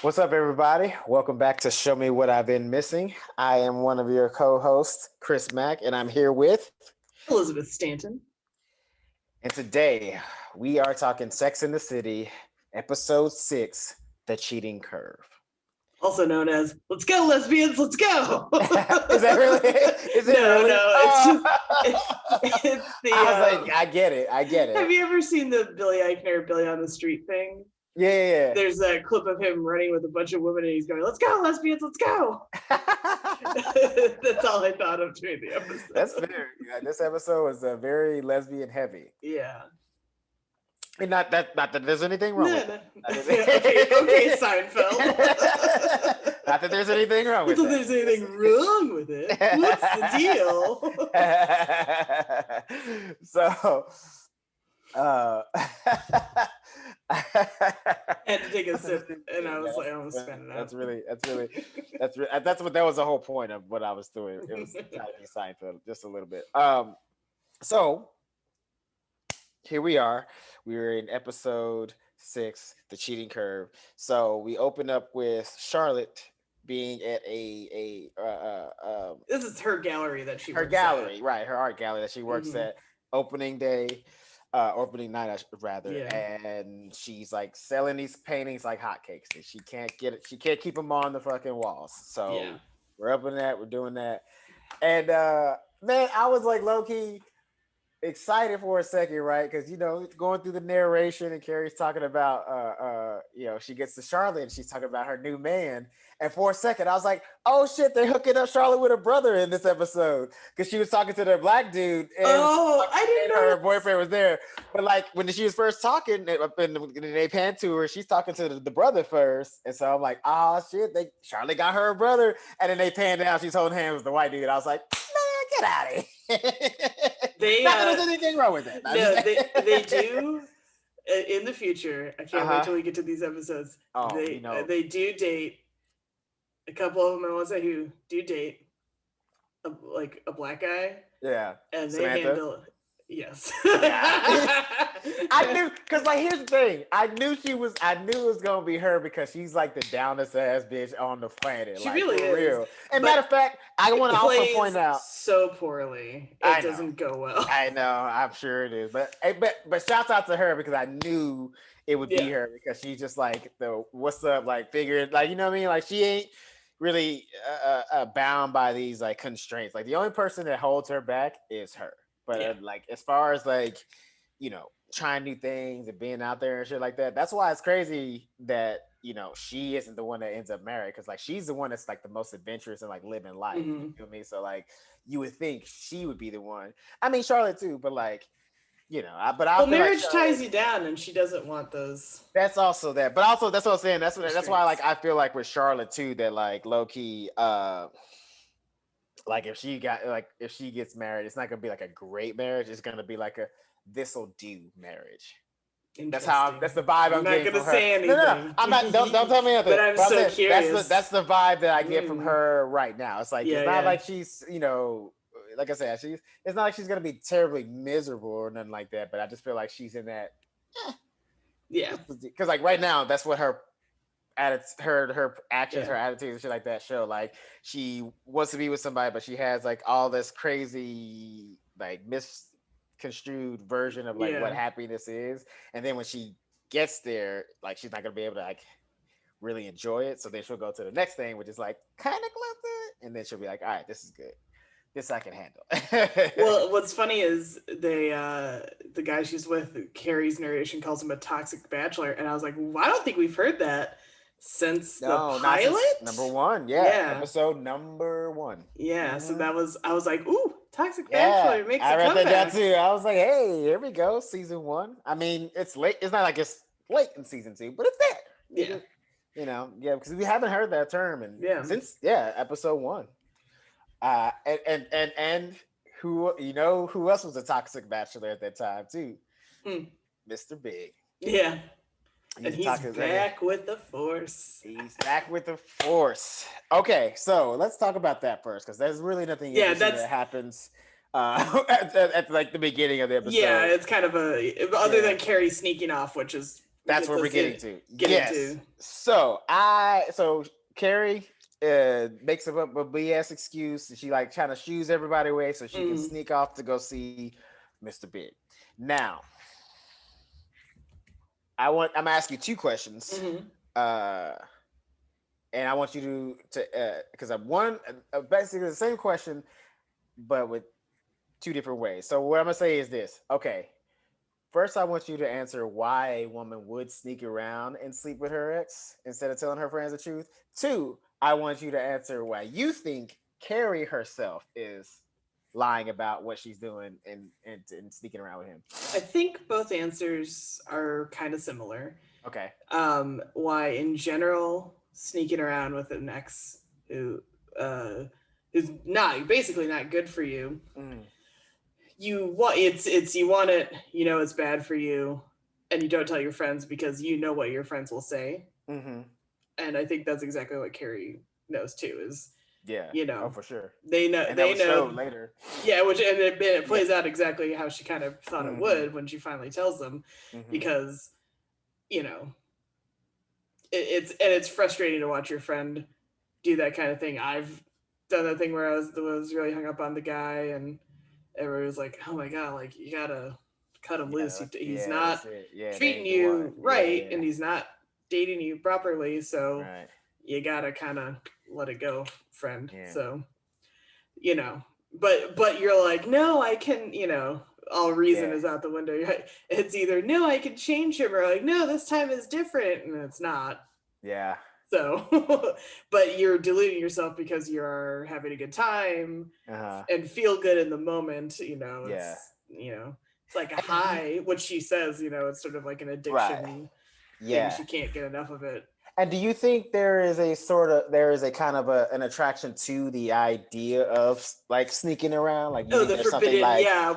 What's up, everybody? Welcome back to Show Me What I've Been Missing. I am one of your co-hosts, Chris Mack, and I'm here with. Elizabeth Stanton. And today we are talking Sex in the City, episode 6, The Cheating Curve. Also known as "Let's go, lesbians, let's go." Is that really? Is it No, really? no, it's the. I was like, I get it. Have you ever seen the Billy Eichner Billy on the Street thing? Yeah. There's a clip of him running with a bunch of women, and he's going, "Let's go, lesbians, let's go." That's all I thought of during the episode. That's fair. Yeah, this episode was very lesbian heavy. Yeah. And not that there's anything wrong with it. Okay, Seinfeld. Not that there's anything wrong with it. Not that there's anything wrong with it. What's the deal? So, I had to take a sip, and I was like, I almost spent it out. That's what that was the whole point of what I was doing. It was trying to be Seinfeld just a little bit. So here we are. We were in episode 6, The Cheating Curve. So we open up with Charlotte being at this is her gallery that she her works gallery, at. right? Her art gallery that she works at. Opening night rather, and she's like selling these paintings like hotcakes, and she can't keep them on the fucking walls. So we're up in that, we're doing that, and man, I was like low key excited for a second, right? Because going through the narration, and Carrie's talking about she gets to Charlotte and she's talking about her new man, and for a second I was like, oh shit, they're hooking up Charlotte with her brother in this episode, because she was talking to the black dude, and I didn't know her boyfriend was there. But like when she was first talking, and they pan to her, she's talking to the brother first, and so I'm like, oh shit, Charlotte got her brother, and then they pan down, she's holding hands with the white dude. I was like, man, get out of here. Not that there's anything wrong with that. No, they do in the future. I can't wait till we get to these episodes. They do date a couple of them. I want to say who do date a black guy. Yeah, and they Samantha. handle. Yes. I knew, because like here's the thing. I knew it was gonna be her, because she's like the downest ass bitch on the planet. She like, really for is. Real. And matter of fact, I want to also point out so poorly. It doesn't go well. I know, I'm sure it is. But shouts out to her, because I knew it would be her, because she's just like the what's up, like figure, like, you know what I mean? Like she ain't really bound by these like constraints. Like the only person that holds her back is her. But like as far as like, trying new things and being out there and shit like that, that's why it's crazy that she isn't the one that ends up married, because like she's the one that's like the most adventurous and like living life. You know what I mean? So like you would think she would be the one. I mean Charlotte too, but like marriage ties you down, and she doesn't want those. That's also that, but also that's what I'm saying. That's why like I feel like with Charlotte too, that like low key, like if she gets married, it's not gonna be like a great marriage. It's gonna be like a this'll do marriage. That's the vibe I'm getting from her. I'm not gonna say anything. No, I'm not. Don't tell me nothing. But I'm so curious. That's the vibe that I get from her right now. It's like it's not like she's like I said, it's not like she's gonna be terribly miserable or nothing like that. But I just feel like she's in that. Because like right now, that's what her actions, her attitudes, and shit like that show. Like she wants to be with somebody, but she has like all this crazy like misconstrued version of like what happiness is, and then when she gets there, like she's not gonna be able to like really enjoy it. So then she'll go to the next thing, which is like kind of close to it, and then she'll be like, all right, this is good. This I can handle. Well, what's funny is the guy she's with, Carrie's narration calls him a toxic bachelor, and I was like, well, I don't think we've heard that since the pilot. Number 1, episode number 1. Yeah, so that was, I was like, ooh, toxic bachelor makes a comeback. I read that down too. I was like, hey, here we go, season 1. I mean, it's late. It's not like it's late in season 2, but it's there. Because we haven't heard that term since episode 1. And who else was a toxic bachelor at that time too? Mr. Big. Yeah. And he's back with the force. He's back with the force. Okay, so let's talk about that first, because there's really nothing that happens at like the beginning of the episode. Yeah, it's kind of other than Carrie sneaking off, which is That's what we're getting to. Yes. So Carrie makes up a BS excuse, and she like trying to shoes everybody away so she can sneak off to go see Mr. Big. Now, I'm gonna ask you two questions. And I want you to because I'm basically the same question, but with two different ways. So what I'm gonna say is this. Okay. First, I want you to answer why a woman would sneak around and sleep with her ex instead of telling her friends the truth. Two, I want you to answer why you think Carrie herself is lying about what she's doing and sneaking around with him. I think both answers are kind of similar. Okay. Why, in general, sneaking around with an ex who is basically not good for you. You want you want it, you know it's bad for you, and you don't tell your friends because you know what your friends will say. And I think that's exactly what Carrie knows too. Is you know, for sure they know and they know later. Yeah, which and it plays out exactly how she kind of thought it would when she finally tells them, because you know it's frustrating to watch your friend do that kind of thing. I've done that thing where I was really hung up on the guy and everybody was like, oh my god, like you gotta cut him loose. He's not treating you right, and he's not dating you properly, so you gotta kind of let it go, friend. So you know, but you're like, no, I can, you know, all reason is out the window. It's either no, I can change him, or like no, this time is different, and it's not. So, but you're deluding yourself because you're having a good time and feel good in the moment. You know, it's like a high. What she says, you know, it's sort of like an addiction thing. She can't get enough of it. And do you think there is a kind of an attraction to the idea of like sneaking around? Like, the forbidden,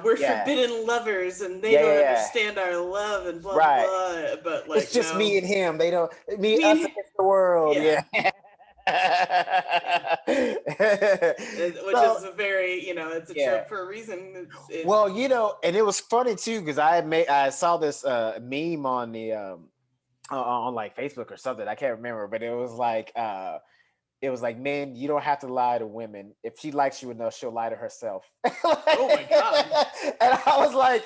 we're forbidden lovers, and they don't understand our love and blah blah. But like, it's just me and him. They don't us against the world. Which is a very, you know, it's a trope for a reason. Well, you know, and it was funny too because I saw this meme on the on like Facebook or something. I can't remember, but it was like men, you don't have to lie to women. If she likes you enough, she'll lie to herself. Oh my god! And I was like,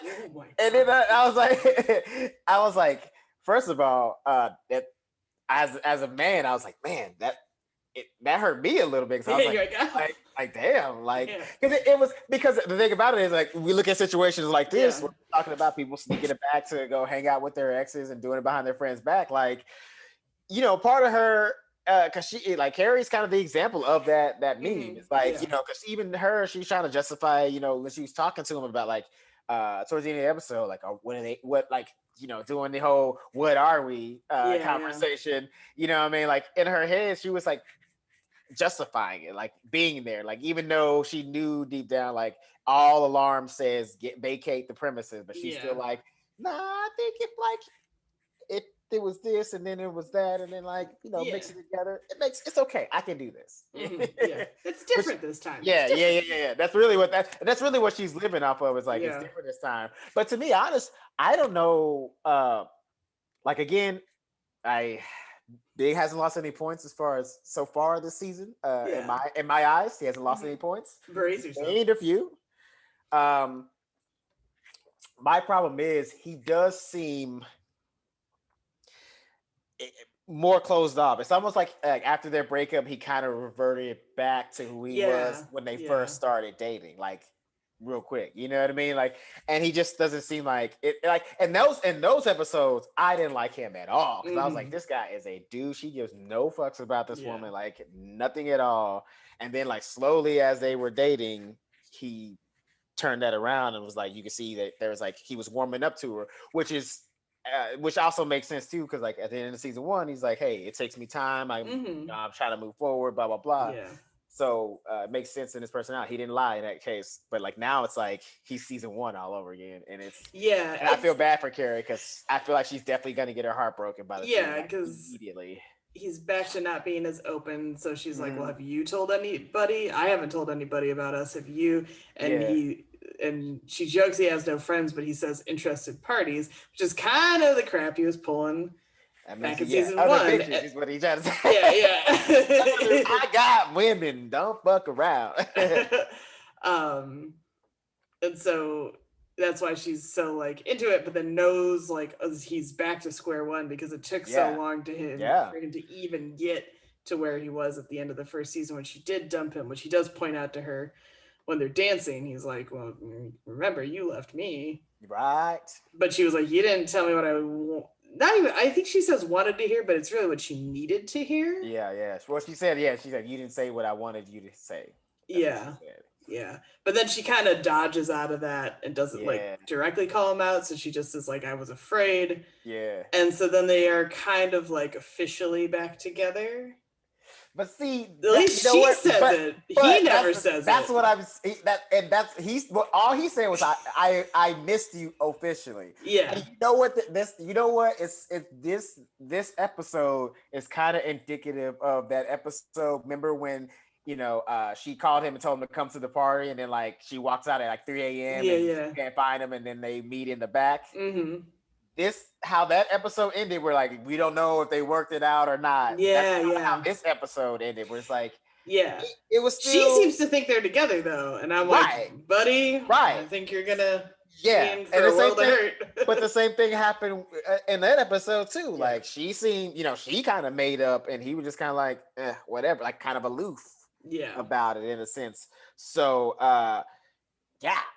and then I was like, first of all, as a man, I was like, man, that hurt me a little bit. So I was like, damn, like, because it was, because the thing about it is, like, we look at situations like this, we're talking about people sneaking it back to go hang out with their exes and doing it behind their friends' back. Like, you know, part of her, because she, like, Carrie's kind of the example of that meme. It's like, you know, because even her, she's trying to justify, you know, when she was talking to him about, like, towards the end of the episode, like, you know, doing the whole "what are we" conversation. You know what I mean? Like, in her head, she was like justifying it, like being there, like even though she knew deep down, like all alarm says vacate the premises, but she's still like, nah, I think if it was this and then it was that and then, like, you know, mix it together, it's okay, I can do this. It's different this time. That's really what she's living off of. Is like, it's different this time. But to be honest, I don't know, like, again, Big hasn't lost any points as far as so far this season. In my eyes, he hasn't lost any points. Brace yourself. Gained a few. My problem is he does seem more closed off. It's almost like after their breakup, he kind of reverted back to who he was when they first started dating. Like, real quick, you know what I mean? Like, and he just doesn't seem like it. Like, in those episodes, I didn't like him at all because I was like, this guy is a douche. He gives no fucks about this woman, like nothing at all. And then, like, slowly as they were dating, he turned that around and was like, you could see that there was, like, he was warming up to her, which also makes sense too, because, like, at the end of season 1, he's like, hey, it takes me time. I'm trying to move forward, blah blah blah. So it makes sense in his personality. He didn't lie in that case, but like now it's like he's season 1 all over again, and I feel bad for Carrie because I feel like she's definitely gonna get her heart broken by the because immediately he's back to not being as open. So she's like, well, have you told anybody? I haven't told anybody about us. Have you? And and she jokes he has no friends, but he says interested parties, which is kind of the crap he was pulling back in season 1. Bitches is what he tried to say. Yeah. I got women. Don't fuck around. And so that's why she's so like into it, but then knows like he's back to square one because it took so long to him for him to even get to where he was at the end of the first season when she did dump him, which he does point out to her when they're dancing. He's like, well, remember, you left me. Right. But she was like, you didn't tell me what not even, I think she says wanted to hear, but it's really what she needed to hear. Yeah. Well, she said, you didn't say what I wanted you to say. That's yeah. But then she kind of dodges out of that and doesn't like directly call him out. So she just is like, I was afraid. Yeah. And so then they are kind of like officially back together. But see, at least she says it. He never says it. That's what all he said was I missed you officially. Yeah. And you know what? It's this episode is kind of indicative of that episode. Remember when she called him and told him to come to the party, and then like she walks out at like 3 a.m. and can't find him, and then they meet in the back. Mm-hmm. How that episode ended, we're like, we don't know if they worked it out or not. That's how this episode ended, where it's like, it was still... She seems to think they're together though, and I'm like, buddy, I think you're gonna and the same thing, but the same thing happened in that episode too. Like she seemed, she kind of made up, and he was just kind of like, whatever, like kind of aloof, about it in a sense. So,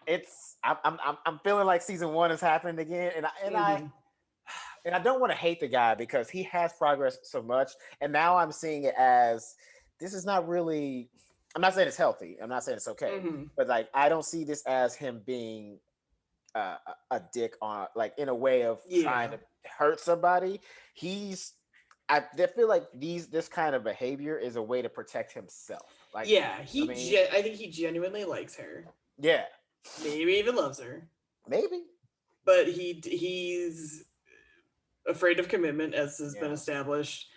it's. I'm feeling like season 1 has happened again, and I don't want to hate the guy because he has progressed so much, and now I'm seeing it as this is not really. I'm not saying it's healthy. I'm not saying it's okay, but like I don't see this as him being a dick on like in a way of trying to hurt somebody. I feel like this kind of behavior is a way to protect himself. Like I think he genuinely likes her. Yeah. Maybe even loves her. Maybe. But he's afraid of commitment, as has been established.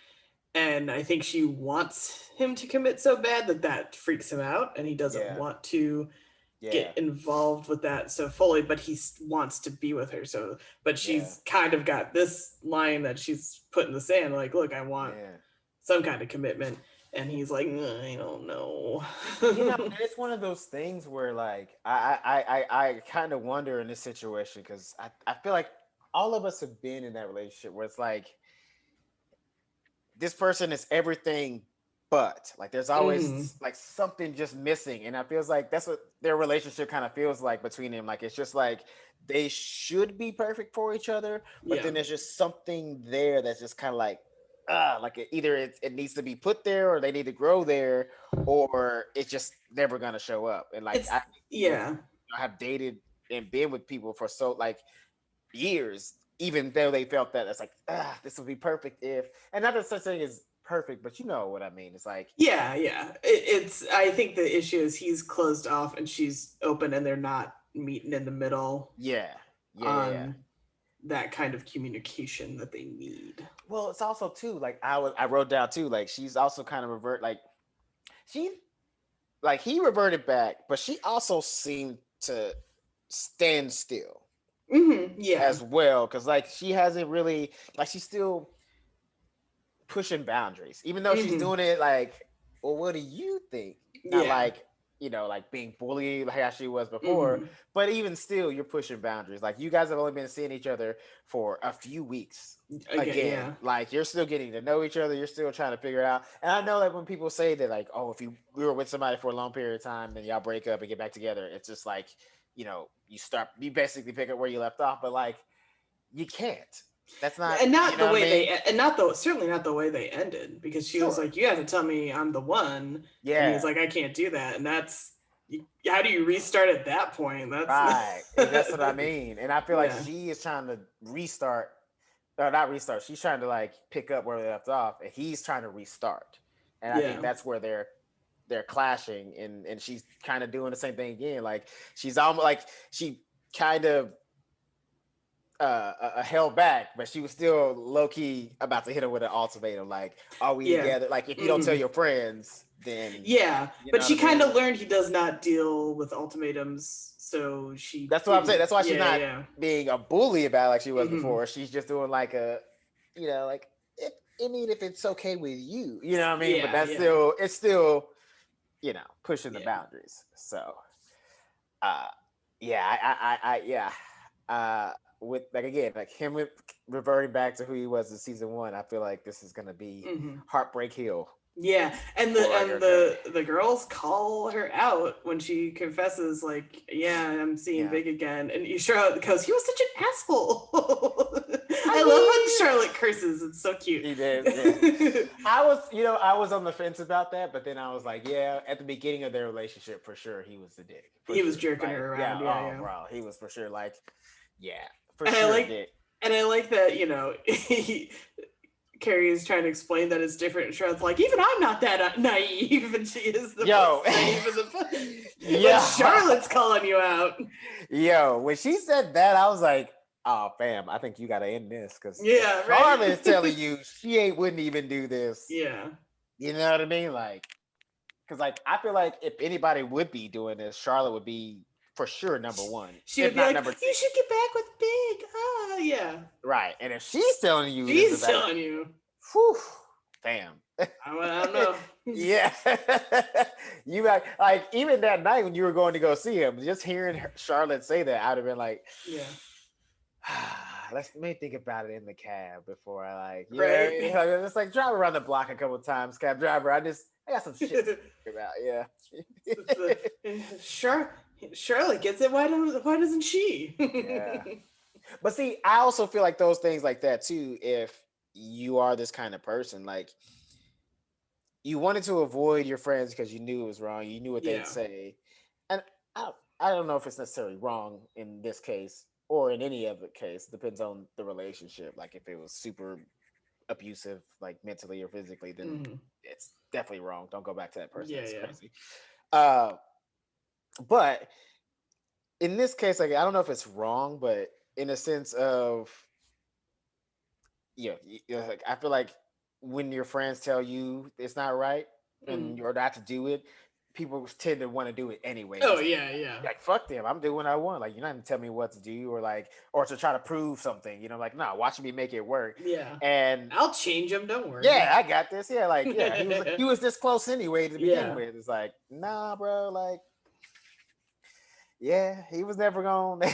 And I think she wants him to commit so bad that freaks him out. And he doesn't want to get involved with that so fully, but he wants to be with her. But she's kind of got this line that she's put in the sand, like, look, I want some kind of commitment. And he's like, I don't know. It's one of those things where, like, I kind of wonder in this situation because I feel like all of us have been in that relationship where it's like this person is everything, but like there's always like something just missing, and I feels like that's what their relationship kind of feels like between them. Like it's just like they should be perfect for each other, but then there's just something there that's just kind of like. Like either it needs to be put there, or they need to grow there, or it's just never gonna show up. And like I have dated and been with people for so like years, even though they felt that it's like this would be perfect if, and not that such thing as perfect, but you know what I mean. It's like it's I think the issue is he's closed off and she's open, and they're not meeting in the middle. That kind of communication that they need. Well, it's also too like I wrote down too, like she's also kind of he reverted back, but she also seemed to stand still as well, because like she hasn't really like she's still pushing boundaries, even though she's doing it like, well, what do you think? Not like like being bullied like how she was before, but even still, you're pushing boundaries. Like you guys have only been seeing each other for a few weeks. Again, like you're still getting to know each other. You're still trying to figure it out. And I know that when people say that, like, oh, if we were with somebody for a long period of time, then y'all break up and get back together, it's just like, you basically pick up where you left off. But like, you can't. That's not, and not the way certainly not the way they ended, because she was like, you have to tell me I'm the one. And he's like, I can't do that. And that's, how do you restart at that point? That's right. That's what I mean. And I feel like she is trying to restart, or not restart. She's trying to like pick up where they left off, and he's trying to restart. And I think that's where they're clashing, and she's kind of doing the same thing again. Like she's almost like she kind of held back, but she was still low key about to hit her with an ultimatum. Like, are we together? Like, if you don't tell your friends, then but she kind of learned he does not deal with ultimatums, so she. That's what I'm saying. That's why she's not being a bully about it like she was before. She's just doing like a, like if it's okay with you, you know what I mean. But that's still, pushing the boundaries. So, with like him reverting back to who he was in season 1, I feel like this is gonna be Heartbreak Hill. Yeah, and the girls call her out when she confesses, like, I'm seeing Big again, and Charlotte goes, "He was such an asshole." I love when Charlotte curses; it's so cute. He did. Yeah. I was on the fence about that, but then I was like, at the beginning of their relationship, for sure, he was the dick. He was jerking her around. Bro, he was for sure like, for and sure. I like that, Carrie is trying to explain that it's different, and Charlotte's like, even I'm not that naive, and she is the most naive in the But Charlotte's calling you out. When she said that, I was like, oh, fam, I think you got to end this, because right? Charlotte's telling you she wouldn't even do this. Yeah. You know what I mean? Like, because I feel like if anybody would be doing this, Charlotte would be for sure number 1. She would be like, you should get back with Big. Right. And if she's telling you, whew, damn. I don't know. Yeah. You like even that night when you were going to go see him, just hearing Charlotte say that, I'd have been like, let me think about it in the cab before I it's like drive around the block a couple of times, cab driver. I got some shit to think about. Charlotte gets it. Why doesn't she? But see, I also feel like those things like that too, if you are this kind of person, like you wanted to avoid your friends because you knew it was wrong, you knew what they'd say. And I don't know if it's necessarily wrong in this case or in any other case. Depends on the relationship. Like if it was super abusive, like mentally or physically, then it's definitely wrong. Don't go back to that person. It's crazy. But in this case, like I don't know if it's wrong, but in a sense of, like I feel like when your friends tell you it's not right and you're not to do it, people tend to want to do it anyway. Oh yeah. Like fuck them, I'm doing what I want. Like you're not even telling me what to do or to try to prove something. Like nah, watch me make it work. Yeah. And I'll change them. Don't worry. Yeah, I got this. Yeah, like he was this close anyway to begin with. It's like nah, bro. Like. Yeah, he was never going. not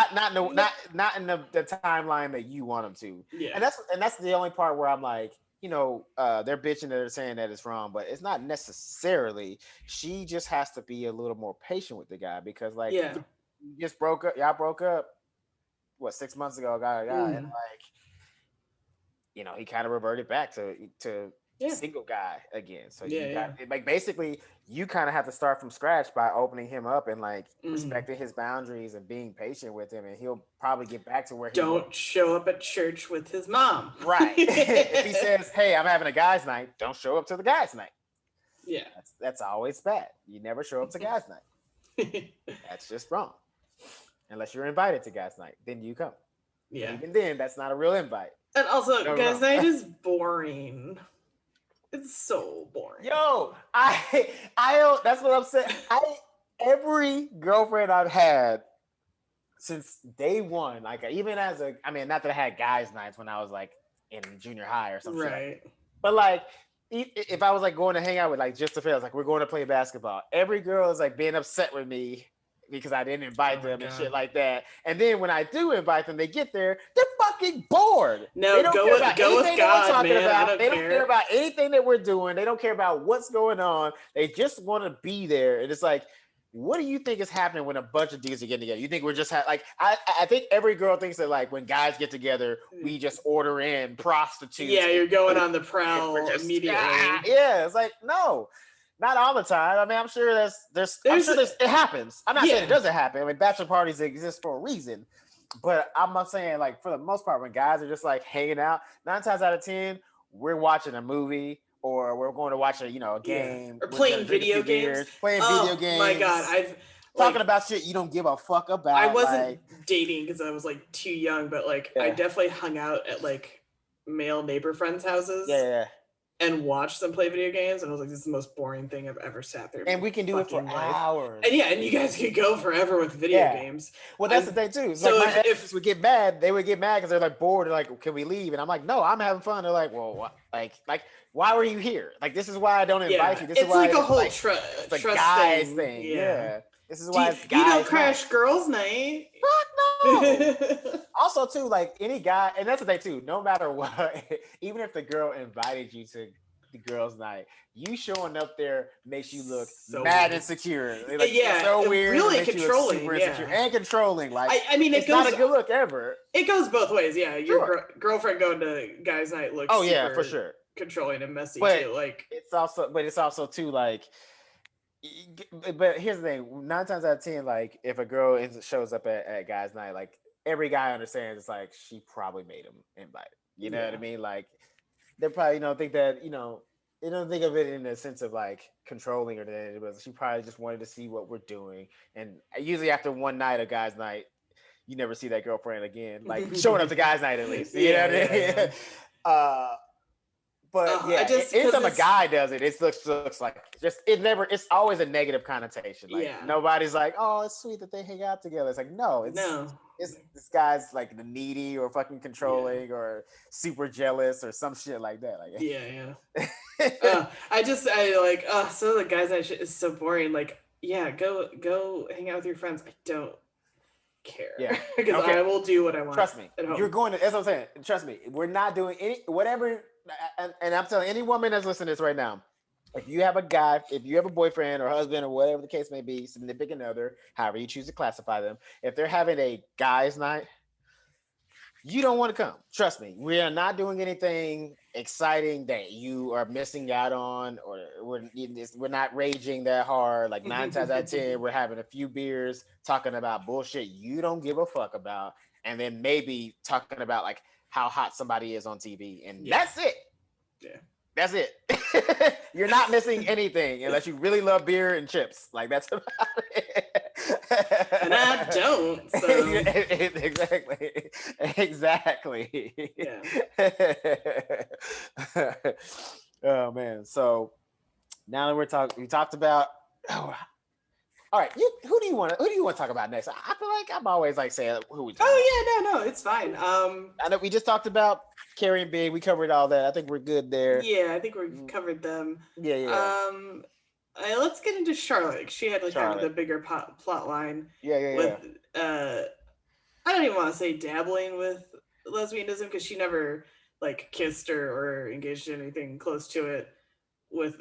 in the timeline that you want him to. Yeah, and that's the only part where I'm like, they're bitching, they're saying that it's wrong, but it's not necessarily. She just has to be a little more patient with the guy because, like, you just broke up. Y'all broke up. What 6 months ago, guy, and like, he kind of reverted back to. Single guy again. So like basically you kind of have to start from scratch by opening him up and like respecting his boundaries and being patient with him, and he'll probably get back to where he don't show up at church with his mom. Right. If he says, hey, I'm having a guys' night, don't show up to the guys' night. Yeah. That's always bad. You never show up to guys' night. That's just wrong. Unless you're invited to guys' night, then you come. Yeah. And even then, that's not a real invite. And also, guys' night is boring. It's so boring. Yo, I that's what I'm saying. Every girlfriend I've had since day one, like even not that I had guys' nights when I was like in junior high or something. Right. But like if I was like going to hang out with like just the fellas, like we're going to play basketball, every girl is like being upset with me because I didn't invite them and shit like that. And then when I do invite them, they get there, they're fucking bored. No, go with God, man. They don't care about anything that we're doing. They don't care about what's going on. They just want to be there. And it's like, what do you think is happening when a bunch of dudes are getting together? You think we're just I think every girl thinks that like when guys get together, we just order in prostitutes. Yeah, you're going on the prowl immediately. Yeah, it's like, no. Not all the time. I mean, I'm sure it happens. I'm not saying it doesn't happen. I mean, bachelor parties exist for a reason. But I'm not saying like for the most part, when guys are just like hanging out, 9 times out of 10, we're watching a movie or we're going to watch a game or playing video games. Video games. My God, talking about shit you don't give a fuck about. I wasn't dating because I was like too young, but like I definitely hung out at like male neighbor friends' houses. Yeah. and watch them play video games, and I was like, this is the most boring thing I've ever sat there. And we can do it for hours. And yeah, and you guys could go forever with video games. Well, that's the thing too. It's so like if would get mad, they would get mad because they're like bored. They're like, "Can we leave?" And I'm like, "No, I'm having fun." They're like, "Well, what? like, why were you here? Like, this is why I don't invite you. This is why it's like a whole trust guys thing. Yeah. This is why you don't crash girls' night. Fuck no. Also, too, like any guy, and that's the thing too. No matter what, even if the girl invited you to the girls' night, you showing up there makes you look so mad insecure. Like, so weird. Really controlling. And controlling. Like, I mean, it's not a good look ever. It goes both ways. Yeah, your girlfriend going to guys' night looks. Oh yeah, for sure. Controlling and messy too. Like it's also too like. But here's the thing: 9 times out of 10, like if a girl shows up at guys' night, like every guy understands it's like she probably made him invite. You know what I mean? Like they probably think that they don't think of it in the sense of like controlling or anything, but she probably just wanted to see what we're doing. And usually after one night of guys' night, you never see that girlfriend again. Like showing up to guys' night at least. You know what I mean? But anytime a guy does it, it looks like it's always a negative connotation. Like nobody's like, oh, it's sweet that they hang out together. It's like, it's this guy's like the needy or fucking controlling or super jealous or some shit like that. Like so the guys that shit is so boring. Like, go hang out with your friends. I don't care. Yeah. Because I will do what I want. Trust me. You're going to, that's what I'm saying. Trust me. We're not doing whatever. And I'm telling any woman that's listening to this right now, if you have a boyfriend or husband or whatever the case may be, significant other, however you choose to classify them, if they're having a guys' night, you don't want to come. Trust me. We are not doing anything exciting that you are missing out on, or we're not raging that hard. Like 9 times out of 10, we're having a few beers, talking about bullshit you don't give a fuck about, and then maybe talking about like how hot somebody is on TV, and that's it. Yeah, that's it. You're not missing anything unless you really love beer and chips. Like that's about it. And I don't. So. Exactly. Yeah. Oh man. So now that we talked about. All right, who do you want to talk about next? I feel like I'm always like saying who we. No, it's fine. I know we just talked about Carrie and Big. We covered all that. I think we're good there. Yeah, I think we've covered them. Yeah. Let's get into Charlotte. She had kind of the bigger plot line. Yeah. I don't even want to say dabbling with lesbianism because she never like kissed or engaged in anything close to it with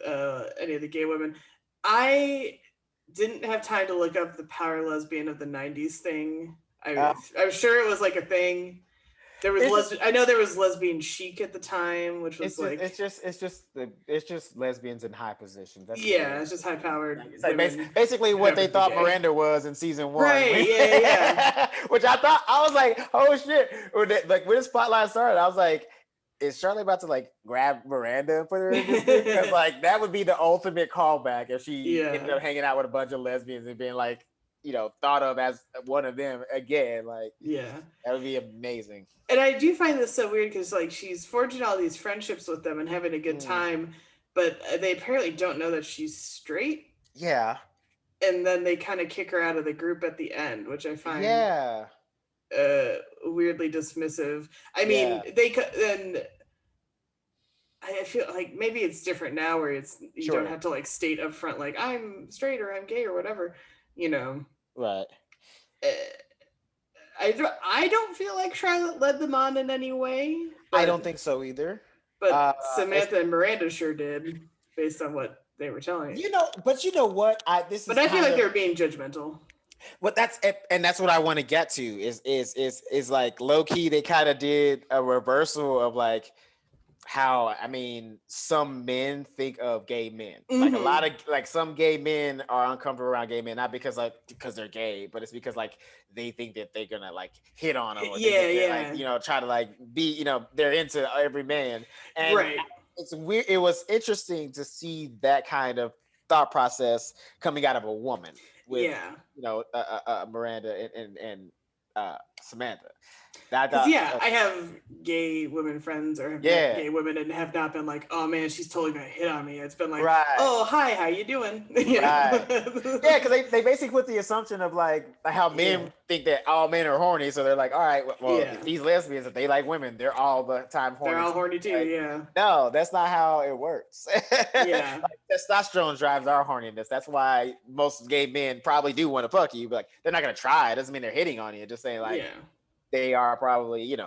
any of the gay women. I didn't have time to look up the power lesbian of the 90s thing. I'm sure it was like a thing. There was I know there was lesbian chic at the time, which was it's just lesbians in high positions. It's just high powered. It's like basically what they thought Miranda was in season 1. Right, yeah. Which I was like, oh shit. Like when the spotlight started, I was like, is Charlotte about to like grab Miranda and put her in this thing? Because like that would be the ultimate callback if she ended up hanging out with a bunch of lesbians and being like, thought of as one of them again. Like, that would be amazing. And I do find this so weird because like she's forging all these friendships with them and having a good time, but they apparently don't know that she's straight. Yeah. And then they kind of kick her out of the group at the end, which I find weirdly dismissive. I mean, I feel like maybe it's different now where you don't have to like state up front like I'm straight or I'm gay or whatever, Right. I don't feel like Charlotte led them on in any way. I don't think so either. But Samantha and Miranda sure did, based on what they were telling. But you know what? I feel like they're being judgmental. What that's what I want to get to is like low key they kind of did a reversal of like how some men think of gay men. Like a lot of like some gay men are uncomfortable around gay men, not because they're gay, but it's because like they think that they're gonna like hit on them or like, try to like be they're into every man. And it's weird. It was interesting to see that kind of thought process coming out of a woman with Miranda and Samantha. I have gay women friends or have met gay women and have not been like, oh man, she's totally gonna hit on me. It's been like, oh hi, how you doing? Yeah, because they basically put the assumption of like how men think that all men are horny, so they're like, all right, well, if these lesbians, if they like women, they're all the time horny. They're all horny too. Like, no, that's not how it works. Like, testosterone drives our horniness. That's why most gay men probably do want to fuck you, but like they're not gonna try. It doesn't mean they're hitting on you. Just saying like they are probably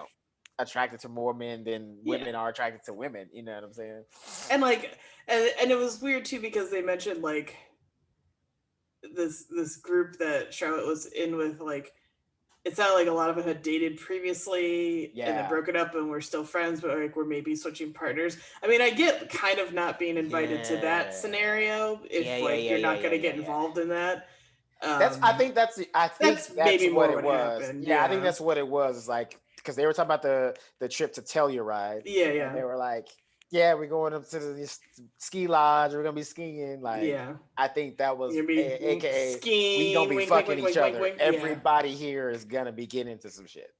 attracted to more men than women are attracted to women. You know what I'm saying? And like, and it was weird too because they mentioned like this group that Charlotte was in with, like it sounded like a lot of them had dated previously and then broken up and were still friends, but like we're maybe switching partners. I mean, I get kind of not being invited to that scenario if you're not going to get involved in that. I think that's maybe what it was. Happened. I think that's what it was. It's like because they were talking about the trip to Telluride. And they were like, we're going up to the ski lodge. We're gonna be skiing. Like, I think that was AKA skiing. We gonna be fucking each other. Everybody here is gonna be getting into some shit.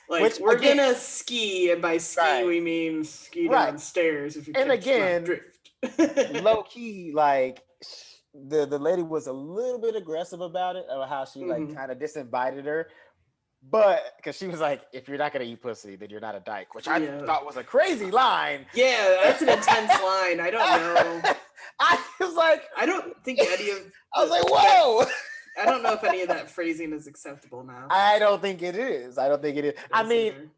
Like we're gonna ski, and by ski we mean ski downstairs. If you and again, drift. Low key, like. The lady was a little bit aggressive about it, or how she like kind of disinvited her, but because she was like, "If you're not gonna eat pussy, then you're not a dyke," which I thought was a crazy line. Yeah, that's an intense line. I don't know. I was like, I don't think any of. I was like, whoa. I don't know if any of that phrasing is acceptable now. I don't think it is. I mean.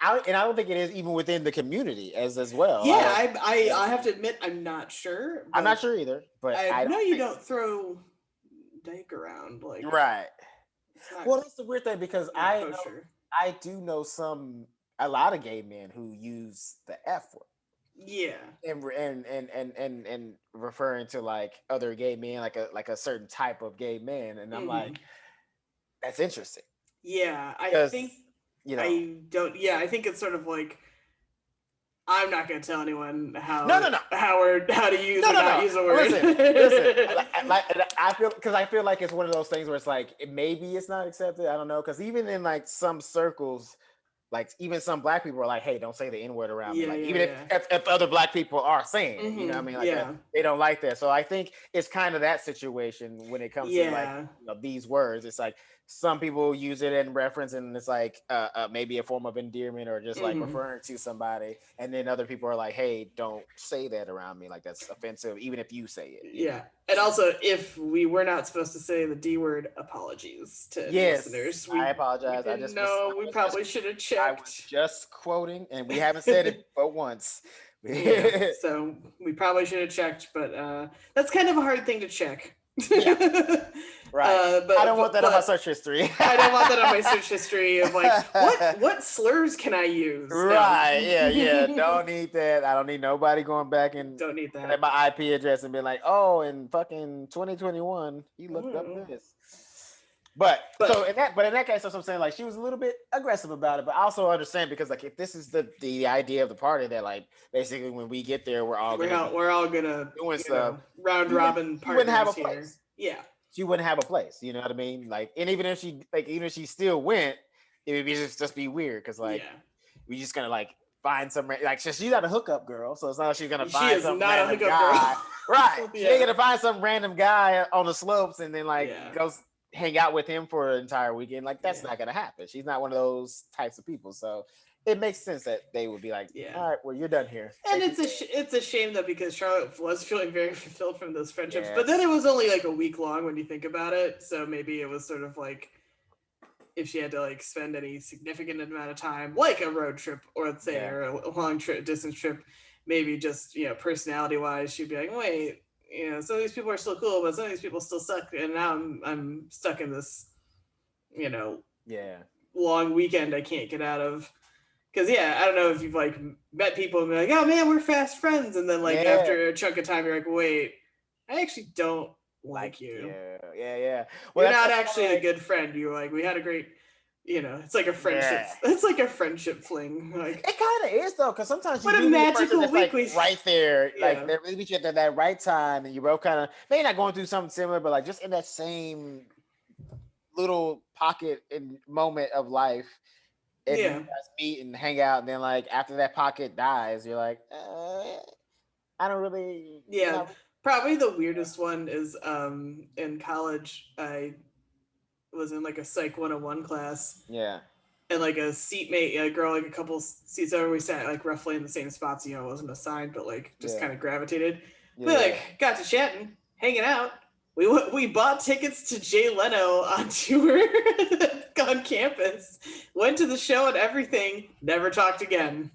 I don't think it is even within the community as well. Yeah, I have to admit I'm not sure. I'm not sure either. But I know you don't throw dyke around like right. Well, that's the weird thing because I do know a lot of gay men who use the F word. Yeah, and referring to like other gay men, like a certain type of gay man, and I'm like, that's interesting. Yeah, I think. I don't. Yeah, I think it's sort of like I'm not going to tell anyone how to use or not use a word. Listen. I feel like it's one of those things where it's like maybe it's not accepted. I don't know because even in like some circles, like even some black people are like, "Hey, don't say the N word around me." Like even if other black people are saying it, you know what I mean? Like they don't like that. So I think it's kind of that situation when it comes to like these words. It's like. Some people use it in reference and it's like maybe a form of endearment or just like referring to somebody. And then other people are like, hey, don't say that around me. Like that's offensive, even if you say it. Yeah. And also, if we were not supposed to say the D word, apologies to listeners. I apologize. We probably should have checked. I was just quoting and we haven't said it but once. So we probably should have checked, but that's kind of a hard thing to check. Right. But I don't want that on my search history. I don't want that on my search history of like what slurs can I use? Right. No. Yeah. Don't need that. I don't need nobody going back and don't need that at my IP address and be like, oh, in fucking 2021, he looked up this. But in that case, that's what I'm saying. Like she was a little bit aggressive about it, but I also understand because like if this is the idea of the party that like basically when we get there, we're all gonna doing stuff round robin. You wouldn't have a place. Yeah, she wouldn't have a place. You know what I mean? Like, and even if she still went, it would be just be weird because like we just gonna like find some like she's not a hookup girl, so it's not like she's gonna find some random guy. Right? She ain't gonna find some random guy on the slopes and then like go hang out with him for an entire weekend. Like that's not gonna happen. She's not one of those types of people. So it makes sense that they would be like, all right, well, you're done here. And it's a shame though because Charlotte was feeling very fulfilled from those friendships, but then it was only like a week long when you think about it. So maybe it was sort of like if she had to like spend any significant amount of time, like a road trip or let's say or a long distance trip, maybe just personality wise, she'd be like, wait. Some of these people are still cool, but some of these people still suck, and now I'm stuck in this, long weekend I can't get out of. Because I don't know if you've like met people and be like, oh man, we're fast friends, and then like after a chunk of time you're like, wait, I actually don't like you. Yeah. Well, you're not actually a good friend. You're like, we had a great. It's like a friendship. Yeah. It's like a friendship fling. Like it kind of is though, because sometimes what a magical week like right there, like they meet you at that right time, and you both kind of maybe not going through something similar, but like just in that same little pocket and moment of life, and you guys meet and hang out, and then like after that pocket dies, you're like, I don't really. Yeah, probably the weirdest one is in college. I was in like a Psych 101 class. Yeah. And like a seatmate, a girl, like a couple seats over, we sat like roughly in the same spots. You know, it wasn't assigned, but like just kind of gravitated. Yeah. We like got to chatting, hanging out. We bought tickets to Jay Leno on tour on campus. Went to the show and everything. Never talked again.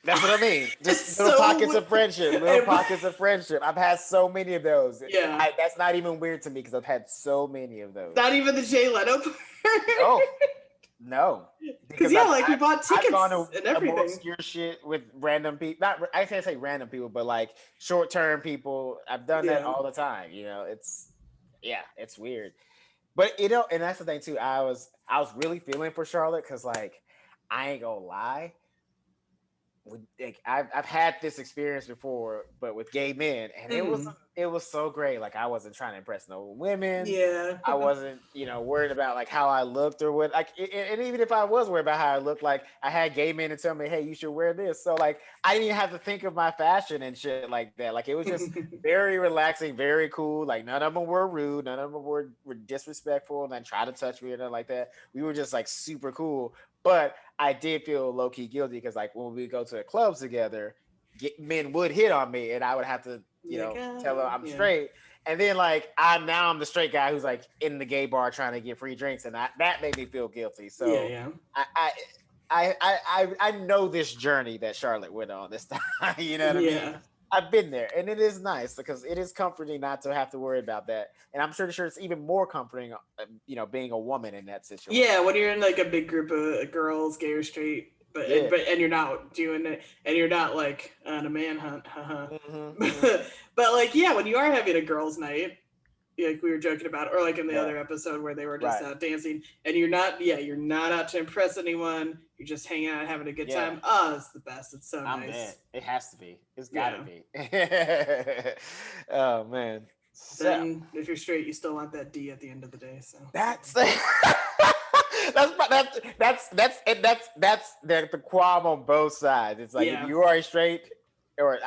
That's what I mean. Just little pockets of friendship. Little pockets of friendship. I've had so many of those. Yeah. That's not even weird to me because I've had so many of those. Not even the Jay Leno part? Oh. No, because like we bought tickets I've gone to and everything. Obscure shit with random people. I can't say random people, but like short-term people. I've done that all the time. You know, it's weird. But you know, and that's the thing too. I was really feeling for Charlotte because like I ain't gonna lie. Like I've had this experience before, but with gay men, and it was so great. Like I wasn't trying to impress no women. Yeah, I wasn't worried about like how I looked or what. Like, and even if I was worried about how I looked, like I had gay men to tell me, "Hey, you should wear this." So like I didn't even have to think of my fashion and shit like that. Like it was just very relaxing, very cool. Like none of them were rude, none of them were disrespectful, and then try to touch me or nothing like that. We were just like super cool. But I did feel low key guilty because like when we go to the clubs together, men would hit on me, and I would have to tell them I'm straight. And then like I'm the straight guy who's like in the gay bar trying to get free drinks, and that made me feel guilty. So I know this journey that Charlotte went on this time. You know what I mean? I've been there, and it is nice because it is comforting not to have to worry about that. And I'm sure it's even more comforting, being a woman in that situation. Yeah, when you're in like a big group of girls, gay or straight, and you're not doing it, and you're not like on a manhunt, but like when you are having a girls' night, like we were joking about, or like in the other episode where they were just out dancing, and you're not out to impress anyone. You're just hanging out, having a good time. Oh, it's the best. It's so nice. Man. It has to be. It's gotta be. Oh man. Then if you're straight, you still want that D at the end of the day. So that's the qualm on both sides. It's like if you are straight or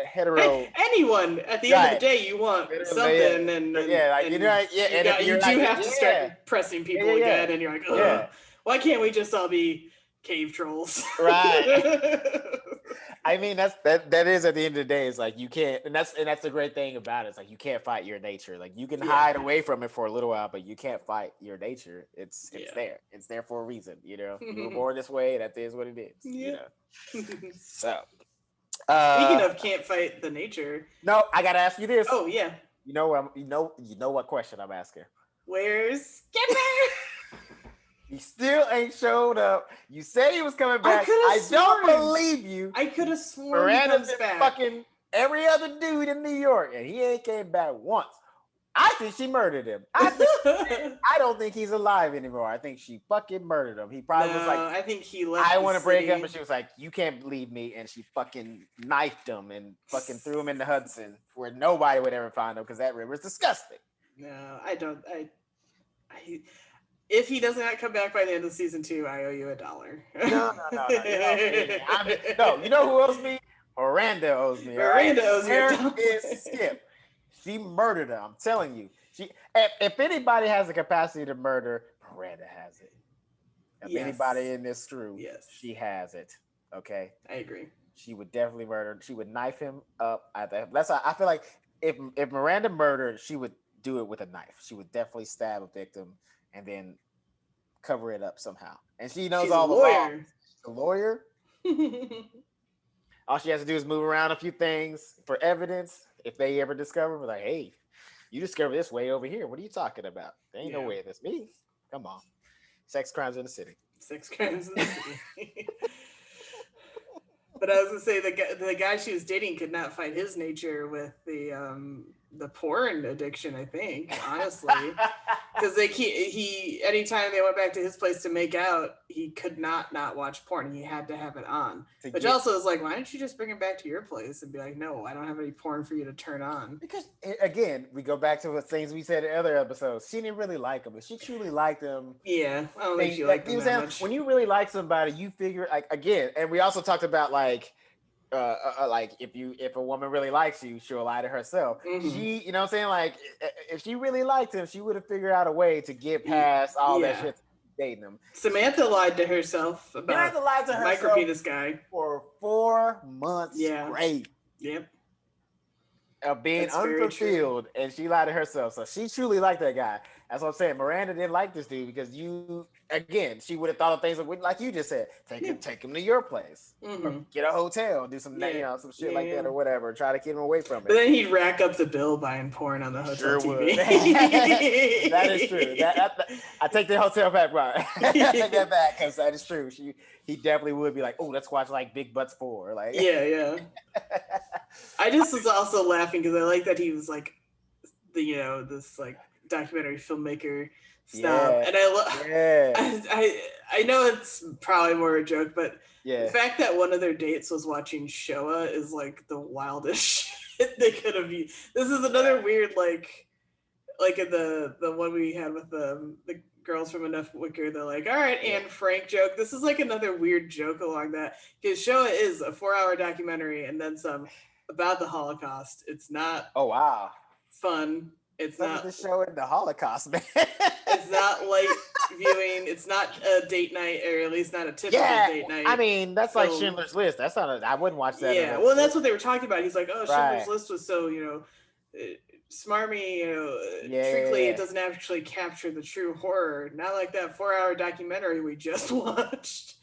hetero, anyone at the end of the day, you want something, and you do have to start pressing people again, and you're like, why can't we just all be cave trolls? Right. I mean, that is at the end of the day. It's like you can't, and that's the great thing about it. It's like you can't fight your nature. Like you can hide away from it for a little while, but you can't fight your nature. It's there. It's there for a reason. You know, you were born this way. That is what it is. Yeah. You know? So. Speaking of can't fight the nature. No, I gotta ask you this. Oh yeah. You know what question I'm asking. Where's Skipper? He still ain't showed up. You say he was coming back. I don't believe you. I could have sworn Miranda's he comes back. Fucking every other dude in New York, and he ain't came back once. I think she murdered him. I don't think he's alive anymore. I think she fucking murdered him. He probably was like, I think he left. I want to break up, and she was like, you can't leave me, and she fucking knifed him and fucking threw him in the Hudson where nobody would ever find him because that river is disgusting. No, I don't. If he does not come back by the end of season 2, I owe you $1. No. You know who owes me? Miranda owes me. Miranda owes me. Where is Skip? She murdered her. I'm telling you. If anybody has the capacity to murder, Miranda has it. If anybody in this crew, she has it. Okay, I agree. She would definitely murder. She would knife him up. I feel like if Miranda murdered, she would do it with a knife. She would definitely stab a victim and then cover it up somehow. And she knows all the law. She's a lawyer. All she has to do is move around a few things for evidence. If they ever discover, we're like, hey, you discovered this way over here. What are you talking about? There ain't no way that's me. Come on. Sex crimes in the city. Sex crimes in the city. But I was gonna say the guy she was dating could not fight his nature with the porn addiction, I think, honestly. Because anytime they went back to his place to make out, he could not watch porn. He had to have it on. Which also is like, why don't you just bring him back to your place and be like, no, I don't have any porn for you to turn on. Because, again, we go back to the things we said in other episodes. She didn't really like him. If she truly liked him. Yeah, I don't think she liked him that much. When you really like somebody, you figure, like, again, and we also talked about, like if a woman really likes you, she'll lie to herself. She, you know what I'm saying? Like, if she really liked him, she would have figured out a way to get past all that shit dating him. Samantha lied to herself about micropenis guy for 4 months straight. Yep. Of being unfulfilled, and she lied to herself. So she truly liked that guy. That's what I'm saying. Miranda didn't like this dude because she would have thought of things like you just said. Take him to your place, or get a hotel, do some some shit like that or whatever. Try to keep him away from it. But then he'd rack up the bill buying porn on the hotel TV. That is true. I take the hotel back, right? I take that back because that is true. He definitely would be like, oh, let's watch like Big Butts 4. Like, yeah. I just was also laughing because I like that he was like, this like documentary filmmaker stuff, and I know it's probably more a joke, but the fact that one of their dates was watching Showa is like the wildest shit they could have used. This is another weird like in the one we had with the girls from Enough Wicker. They're like, all right, Anne Frank joke. This is like another weird joke along that, because Showa is a 4-hour documentary and then some about the Holocaust. It's not fun. It's not the show in the Holocaust, man. It's not light viewing. It's not a date night, or at least not a typical date night. I mean, that's like Schindler's List. That's not. I wouldn't watch that. Yeah, well, that's what they were talking about. He's like, oh, Schindler's List was so smarmy, truthfully, it doesn't actually capture the true horror. Not like that 4-hour documentary we just watched.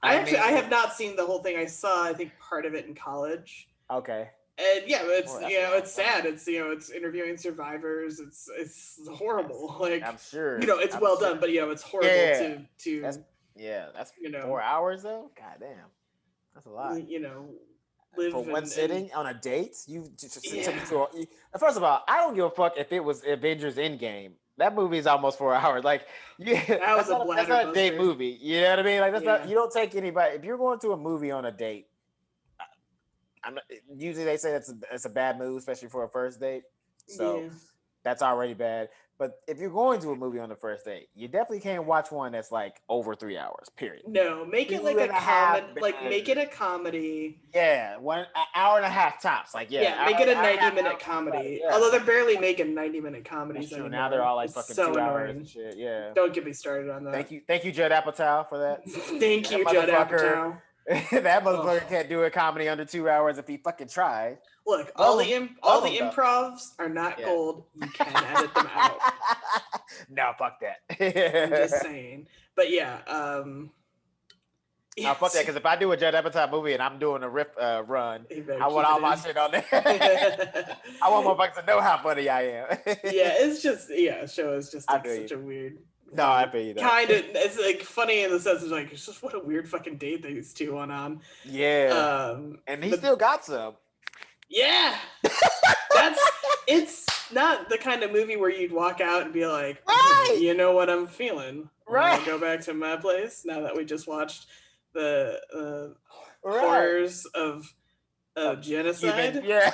I have not seen the whole thing. I saw, I think, part of it in college. Okay. And it's it's sad. It's it's interviewing survivors. It's horrible. Like, I'm sure. It's well done, but it's horrible to. That's 4 hours though. God damn, that's a lot. Live for one sitting on a date. You just took me to. First of all, I don't give a fuck if it was Avengers Endgame. That movie is almost 4 hours. Like, that's not a date movie. You know what I mean? Like, that's not. You don't take anybody if you're going to a movie on a date. Usually they say it's a bad move, especially for a first date. So that's already bad. But if you're going to a movie on the first date, you definitely can't watch one that's like over 3 hours. Period. No, make it like a comedy. Like, make it a comedy. Yeah, 1 hour and a half tops. Like, make it a 90-minute comedy. Although they're barely making 90-minute comedies. That's true. Now they're all like fucking 2 hours and shit. Yeah. Don't get me started on that. Thank you, Judd Apatow, for that. Thank you, Judd Apatow. That motherfucker can't do a comedy under 2 hours if he fucking tried. Look, all the improvs are not gold. You can edit them out. No, fuck that. I'm just saying. But fuck that, because if I do a Judd Apatow movie and I'm doing a riff run, I want all my shit on there. I want motherfuckers to know how funny I am. It's just show is just like such a weird. No, I feel you. Kind of, it's like funny in the sense of like, it's just what a weird fucking date these two went on. Yeah. And he still got some. Yeah. It's not the kind of movie where you'd walk out and be like, you know what I'm feeling. Right. Go back to my place now that we just watched the horrors of genocide. Yeah.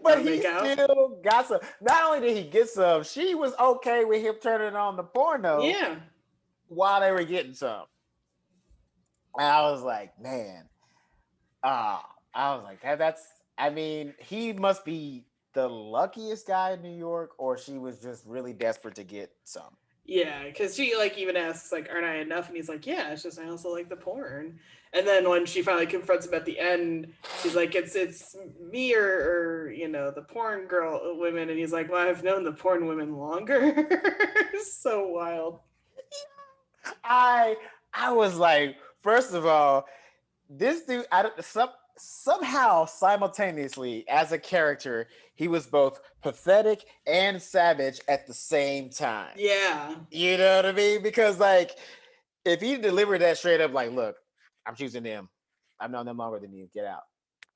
But he still got some. Not only did he get some, she was okay with him turning on the porno. Yeah. While they were getting some. And I was like, man. I was like, he must be the luckiest guy in New York, or she was just really desperate to get some. Yeah, because she like even asks like, aren't I enough? And he's like, yeah, it's just I also like the porn. And then when she finally confronts him at the end, she's like, it's me or the porn women. And he's like, well, I've known the porn women longer. So wild. I was like, first of all, this dude, somehow simultaneously as a character, he was both pathetic and savage at the same time. Yeah. You know what I mean? Because like, if he delivered that straight up, like, look, I'm choosing them. I've known them longer than you. Get out.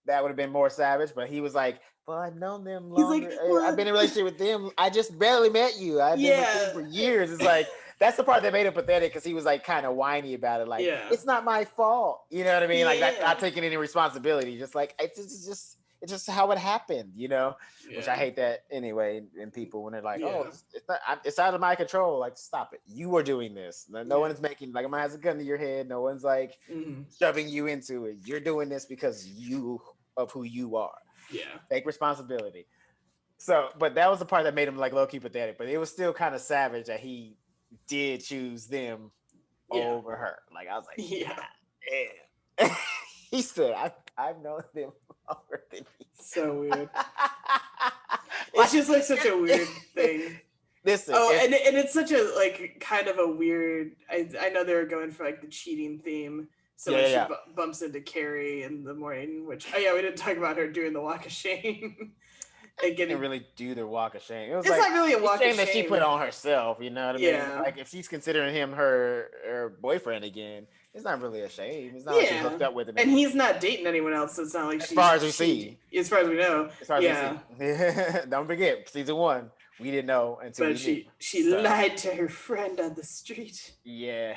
that would have been more savage. But he was like, well, I've known them longer. He's like, well, I've been in a relationship with them. I just barely met you. I've been with them for years. It's like, that's the part that made him pathetic, because he was like kind of whiny about it. Like, it's not my fault. You know what I mean? Like, not taking any responsibility. Just like, it's just how it happened, you know? Which I hate that anyway in people when they're like, oh, it's out of my control. Like, stop it. You are doing this. No one is making, like, a man has a gun to your head. No one's like shoving you into it. You're doing this because of who you are. Yeah. Take responsibility. So, but that was the part that made him like low-key pathetic. But it was still kind of savage that he did choose them over her. Like, I was like, yeah. He said, I've known them longer than you. So weird. It's just like such a weird thing. Listen, and it's such a like kind of a weird. I know they were going for like the cheating theme. So when she bumps into Carrie in the morning, which we didn't talk about her doing the walk of shame. And didn't really do the walk of shame. It's like, not really a walk of shame that she put on herself. You know what I mean? Yeah. Like, if she's considering him her boyfriend again, it's not really a shame. It's not like she hooked up with him. And he's not dating anyone else. So it's not like as far as we see. As far as we know. As far as we see. Don't forget, season 1, we didn't know until we knew. She lied to her friend on the street. Yeah.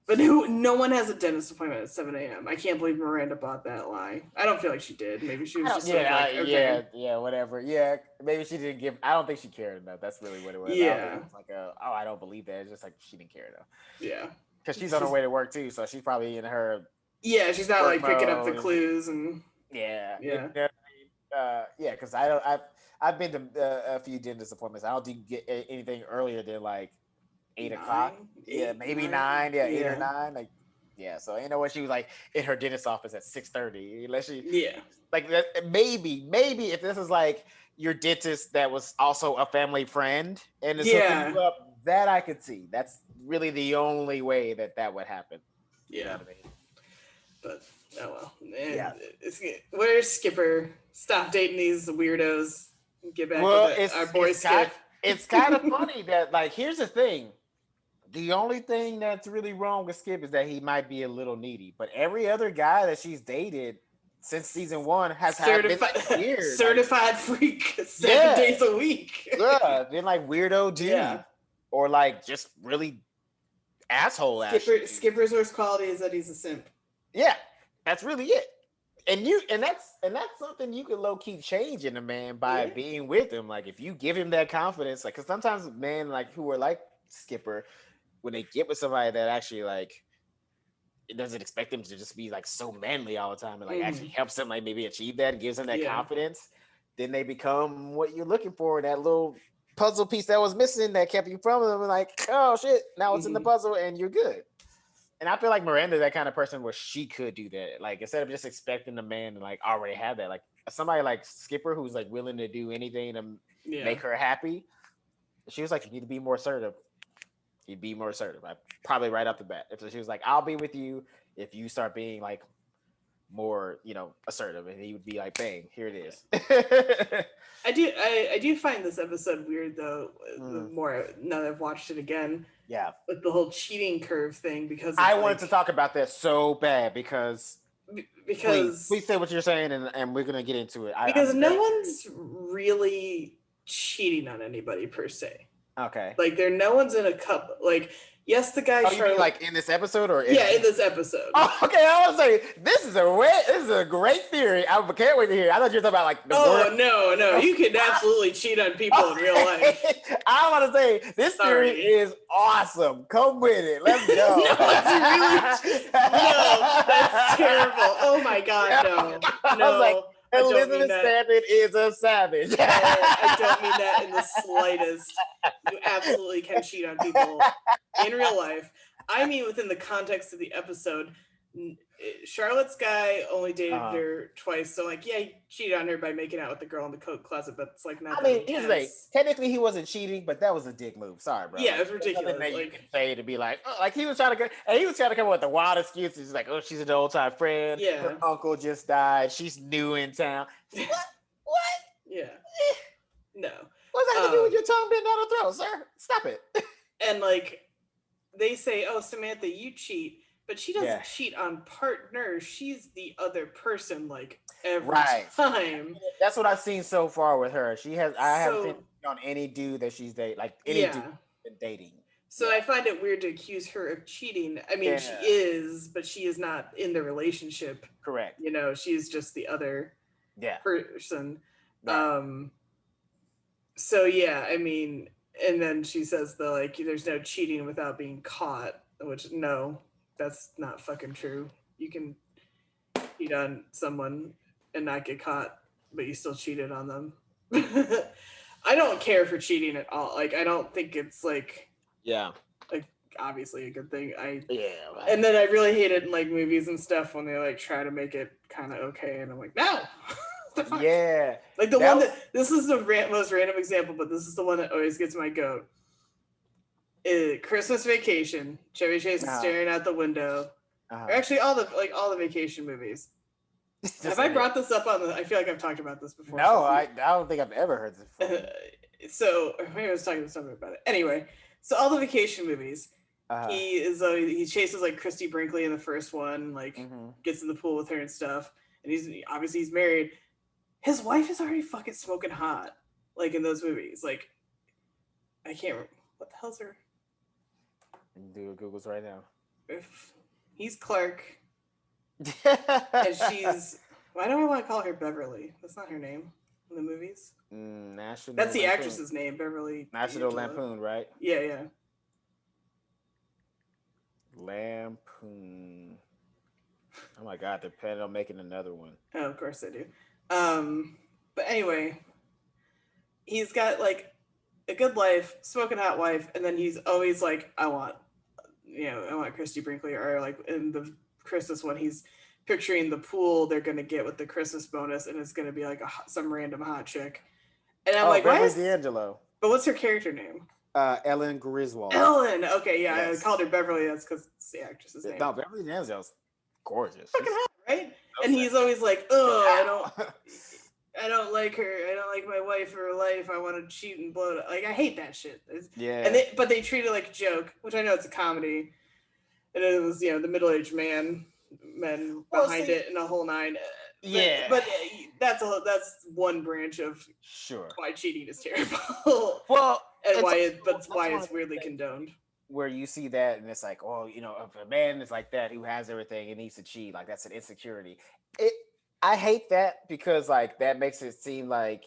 But no one has a dentist appointment at 7 a.m. I can't believe Miranda bought that lie. I don't feel like she did. Maybe she was just whatever. Yeah, maybe she didn't give. I don't think she cared enough. That's really what it was. Yeah. It's like, I don't believe that. It's just like she didn't care enough. Yeah. Because she's on her way to work too, so she's probably in her. Yeah, she's not like picking up the clues and. Yeah. Because I've been to a few dentist appointments. I don't think you get anything earlier than like 8 o'clock. Maybe 9. 8 or 9. Like, so you know what, she was like in her dentist office at 6:30. Unless she like that, maybe if this is like your dentist that was also a family friend and is hooking you up, that I could see. That's really the only way that would happen. Yeah. You know what I mean? But where's Skipper? Stop dating these weirdos. Get back to our boy Skip. It's kind of funny that, like, here's the thing. The only thing that's really wrong with Skip is that he might be a little needy. But every other guy that she's dated since season 1 has been like weird. Certified freak 7 days a week. Been like weirdo dude. Yeah. Or like just really asshole Skipper's worst quality is that he's a simp. Yeah, that's really it. And that's something you can low key change in a man by being with him. Like, if you give him that confidence, like, because sometimes men like who are like Skipper, when they get with somebody that actually like it doesn't expect them to just be like so manly all the time and like actually helps them like maybe achieve that and gives them that confidence, then they become what you're looking for, that little puzzle piece that was missing that kept you from them. And like, oh shit, now it's in the puzzle and you're good. And I feel like Miranda's that kind of person where she could do that. Like, instead of just expecting the man to like already have that, like somebody like Skipper who's like willing to do anything to make her happy. She was like, you need to be more assertive. You'd be more assertive. Probably right off the bat. If she was like, I'll be with you if you start being like more, assertive, and he would be like, bang, here it is. I do find this episode weird though. The more now that I've watched it again. Yeah. With the whole cheating curve thing, because I wanted to talk about that so bad because please say what you're saying and we're gonna get into it. Because no one's really cheating on anybody per se. Okay. Like no one's in a couple. Like, yes, the guy. You mean like in this episode or? In this episode. Oh, okay. I was saying this is a great theory. I can't wait to hear. I thought you were talking about like. No! You can absolutely cheat on people in real life. I want to say this theory is awesome. Come with it. Let's go. No, that's terrible. Oh my god, no. I was like, Elizabeth Stanton is a savage. I don't mean that in the slightest. You absolutely can cheat on people in real life. I mean within the context of the episode. Charlotte's guy only dated her twice, so like, he cheated on her by making out with the girl in the coat closet, but it's like not. I mean, he's like, technically he wasn't cheating, but that was a dick move. Sorry, bro. Yeah, it's ridiculous. That you can say to be like, he was trying to come up with the wild excuses, like, oh, she's an old time friend. Yeah, her uncle just died. She's new in town. What? Yeah. No. What's that to do with your tongue being down her throat, sir? Stop it. And like, they say, oh, Samantha, you cheat. but she doesn't cheat on partners. She's the other person, like every time. That's what I've seen so far with her. I haven't seen on any dude that she's dating, like any dude been dating. So I find it weird to accuse her of cheating. I mean, she is, but she is not in the relationship. Correct. You know, she's just the other person. Right. So yeah, I mean, and then she says there's no cheating without being caught, which no, that's not fucking true. You can cheat on someone and not get caught, but you still cheated on them. I don't care for cheating at all. Like, I don't think it's like obviously a good thing. And then I really hate it in like movies and stuff when they like try to make it kind of okay, and I'm like, no. Yeah, like this is the most random example, but this is the one that always gets my goat. Christmas Vacation. Chevy Chase is staring out the window. Or actually, all the vacation movies. Have I brought this up I feel like I've talked about this before. No, I don't think I've ever heard this before. So maybe I was talking to somebody about it. Anyway, so all the vacation movies. He chases like Christy Brinkley in the first one, like gets in the pool with her and stuff. And he's married. His wife is already fucking smoking hot, like in those movies. Like, I can't remember. What the hell's her? Do Google's right now. He's Clark. And she's... Why do I want to call her Beverly? That's not her name in the movies. That's the actress's name, Beverly. National Lampoon, right? Yeah. Lampoon. Oh my God, they're planning on making another one. Oh, of course they do. But anyway, he's got like a good life, smoking hot wife, and then he's always like, I want Christy Brinkley, or like in the Christmas one, he's picturing the pool they're gonna get with the Christmas bonus, and it's gonna be like some random hot chick. And I'm like, Beverly D'Angelo. But what's her character name? Ellen Griswold. Ellen. Okay, yeah, yes. I called her Beverly. That's because it's the actress's name. No, Beverly D'Angelo's gorgeous. Fucking hot, right? And he's always like, oh, I don't like her. I don't like my wife or life. I want to cheat and blow it. Like, I hate that shit. But they treat it like a joke, which I know it's a comedy. And it was, the middle-aged men behind it and a whole nine. But that's one branch of why cheating is terrible. Well, and why it's weirdly condoned. Where you see that and it's like, if a man is like that who has everything and needs to cheat, like that's an insecurity. I hate that because like that makes it seem like,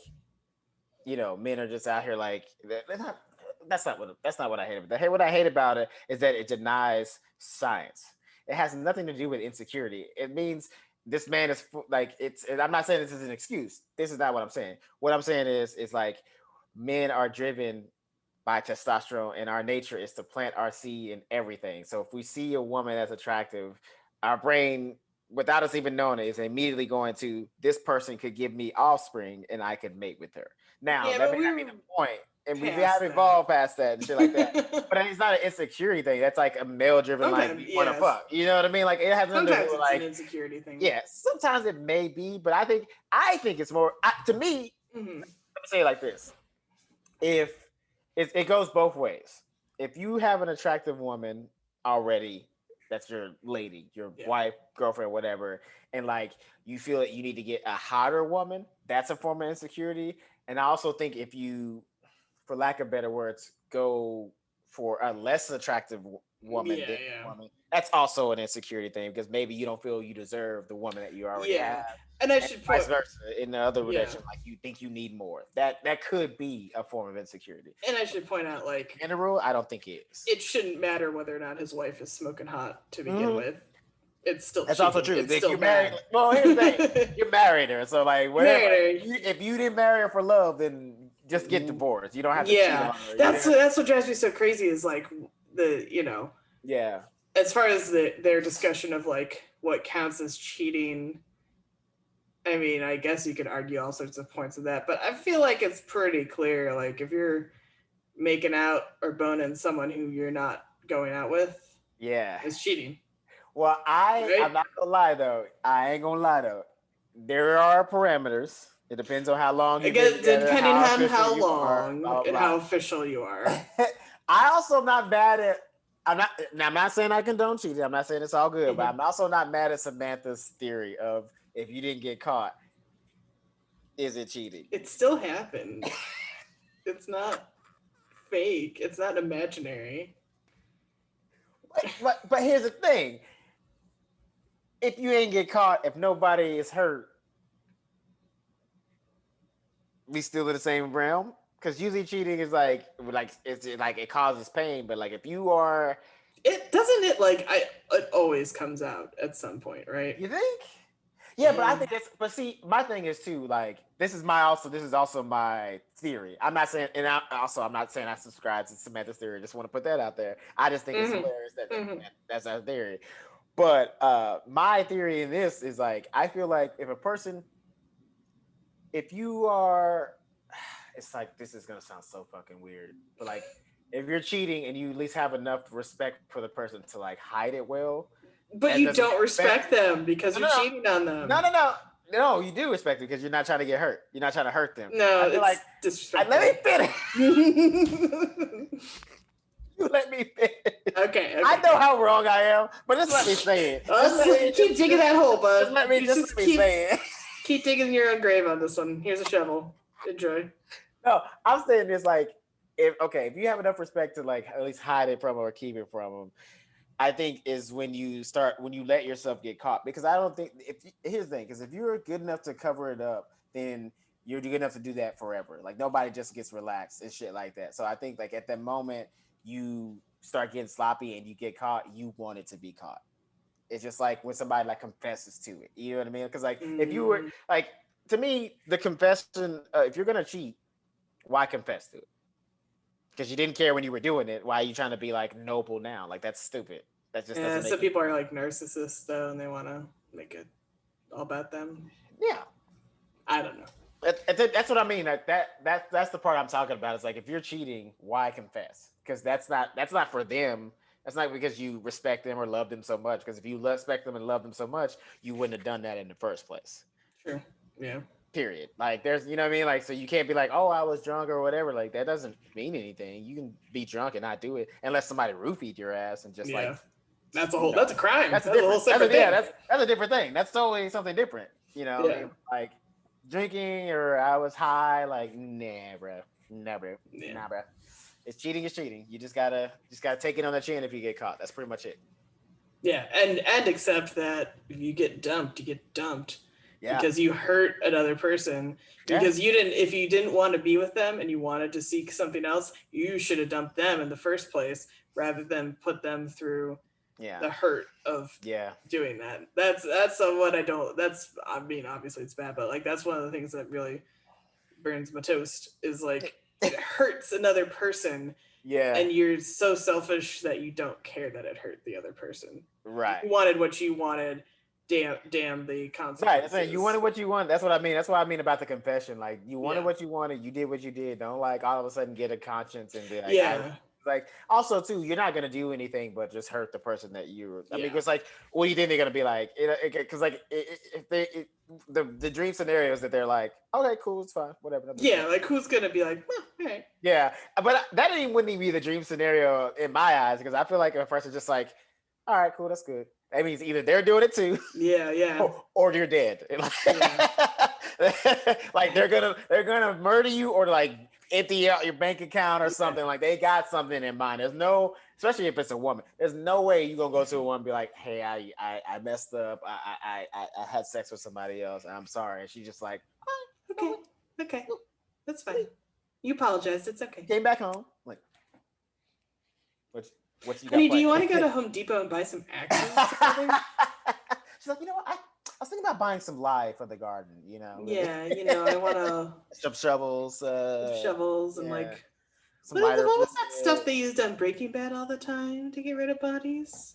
men are just out here like that's not what I hate about it. What I hate about it is that it denies science. It has nothing to do with insecurity. It means this man is like, and I'm not saying this is an excuse. This is not what I'm saying. What I'm saying is like men are driven by testosterone, and our nature is to plant our seed in everything. So if we see a woman that's attractive, our brain, without us even knowing it, is immediately going to, this person could give me offspring and I could mate with her. Now, that may not be the point. And we have evolved past that and shit like that. But it's not an insecurity thing. That's like a male-driven, like, we want to fuck. You know what I mean? Like, it has nothing to do with, like... an insecurity thing. Yeah, sometimes it may be, but I think it's more... to me, let me say it like this. If it goes both ways. If you have an attractive woman already, that's your lady, your wife, girlfriend, whatever, and, like, you feel that you need to get a hotter woman, that's a form of insecurity. And I also think if you... for lack of better words, go for a less attractive woman woman, that's also an insecurity thing, because maybe you don't feel you deserve the woman that you already have. And I should vice versa in the other direction, like you think you need more. That could be a form of insecurity. And I should point out, like, in general, I don't think it is. It shouldn't matter whether or not his wife is smoking hot to begin with. It's still that's cheating. Also true. You're married. Well, here's the thing: you married her, so like, if you didn't marry her for love, then just get divorced. You don't have to cheat on her. That's what drives me so crazy is like as far as their discussion of like what counts as cheating. I mean, I guess you could argue all sorts of points of that, but I feel like it's pretty clear. Like if you're making out or boning someone who you're not going out with, it's cheating. Well, I'm not gonna lie though. I ain't gonna lie though. There are parameters. It depends on how long you depending on how long and how official you are. I also am not bad at I'm not saying I condone cheating. I'm not saying it's all good, but I'm also not mad at Samantha's theory of if you didn't get caught, is it cheating? It still happened. It's not fake. It's not imaginary. But here's the thing. If you ain't get caught, if nobody is hurt, we still in the same realm? Because usually cheating is like it's like it causes pain, but like if you are, it doesn't it always comes out at some point, right? You think? Yeah, but I think it's. But see, my thing is too. Like this is also my theory. I'm not saying, and I'm not saying I subscribe to Samantha's theory. I just want to put that out there. I just think it's hilarious that that's our theory. But my theory in this is like I feel like if you are, it's like this is gonna sound so fucking weird, but like if you're cheating and you at least have enough respect for the person to like hide it well. But you don't respect them because you're cheating on them. No, you do respect them because you're not trying to get hurt. You're not trying to hurt them. No, I feel like disrespectful. Let me finish. You let me finish. Okay. I know how wrong I am, but just let me say it. Keep digging that hole, bud. Just let me say it. Keep digging your own grave on this one. Here's a shovel. Enjoy. No, I'm saying this like if you have enough respect to like at least hide it from them or keep it from them. I think is when you let yourself get caught, because I don't think here's the thing, because if you're good enough to cover it up, then you're good enough to do that forever. Like nobody just gets relaxed and shit like that. So I think like at that moment you start getting sloppy and you get caught, you want it to be caught. It's just like when somebody like confesses to it, you know what I mean? Because like if you were like, to me, the confession, if you're gonna cheat, why confess to it? Because you didn't care when you were doing it. Why are you trying to be like noble now? Like that's stupid. That just doesn't make some people are like narcissists though, and they want to make it all about them. Yeah, I don't know. That's what I mean. Like that's the part I'm talking about. It's like if you're cheating, why confess? Because that's not for them. That's not because you respect them or love them so much. Because if you respect them and love them so much, you wouldn't have done that in the first place. Sure. Yeah. Period. Like there's, you know what I mean? Like, so you can't be like, oh, I was drunk or whatever. Like that doesn't mean anything. You can be drunk and not do it unless somebody roofied your ass and just like. That's a crime. That's a whole separate thing. That's a different thing. That's totally something different. You know, like drinking or I was high. Like, nah, bro. Nah, bro. It's cheating is cheating. You just gotta take it on the chin if you get caught. That's pretty much it. Yeah, and accept that if you get dumped, you get dumped. Yeah. Because you hurt another person. Because if you didn't want to be with them and you wanted to seek something else, you should have dumped them in the first place rather than put them through the hurt of doing that. That's what I don't. I mean, obviously it's bad, but like that's one of the things that really burns my toast is like it hurts another person. Yeah. And you're so selfish that you don't care that it hurt the other person. Right. You wanted what you wanted. Damn the consequences. Right. That's right. You wanted what you wanted. That's what I mean. That's what I mean about the confession. Like you wanted what you wanted. You did what you did. Don't like all of a sudden get a conscience and be like, like also too, you're not gonna do anything but just hurt the person that you. I mean, it's like, what do you think they're gonna be like? Because like if the dream scenarios that they're like, okay, cool, it's fine, whatever. Like who's gonna be like, hey. Yeah, but that wouldn't even be the dream scenario in my eyes, because I feel like if a person's just like, all right, cool, that's good. That means either they're doing it too, or you're dead. Like they're gonna murder you or like empty out your bank account or something. Like they got something in mind. There's no, especially if it's a woman, there's no way you gonna go to a woman and be like, hey, I messed up. I had sex with somebody else. I'm sorry. And she's just like, okay, that's fine. You apologized. It's okay. Came back home. Like, what's you got? Honey, do you want to go to Home Depot and buy some axes? She's like, you know what? I was thinking about buying some lye for the garden, you know. Yeah, I want to some shovels. And like, what was that stuff they used on Breaking Bad all the time to get rid of bodies?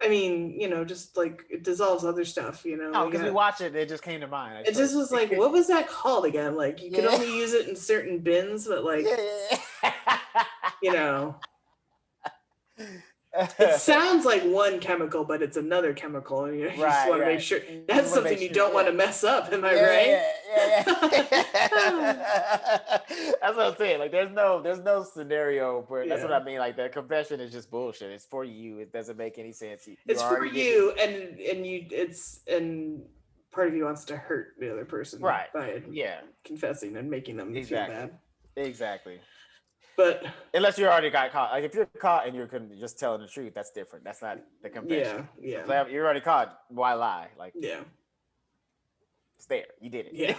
I mean, just like it dissolves other stuff, Oh, because we watch it, it just came to mind. It just was like, what was that called again? Like you could only use it in certain bins, but like, It sounds like one chemical, but it's another chemical, and you just want to make sure that's something you don't want to mess up. Am I right? That's what I'm saying. Like, there's no scenario where that's what I mean. Like, the confession is just bullshit. It's for you. It doesn't make any sense. It's for you, and part of you wants to hurt the other person, right? By confessing and making them feel bad. Exactly. But unless you already got caught, like if you're caught and you're just telling the truth, that's different. That's not the confession. Yeah. So you're already caught. Why lie? Like, it's there. You did it. Yeah.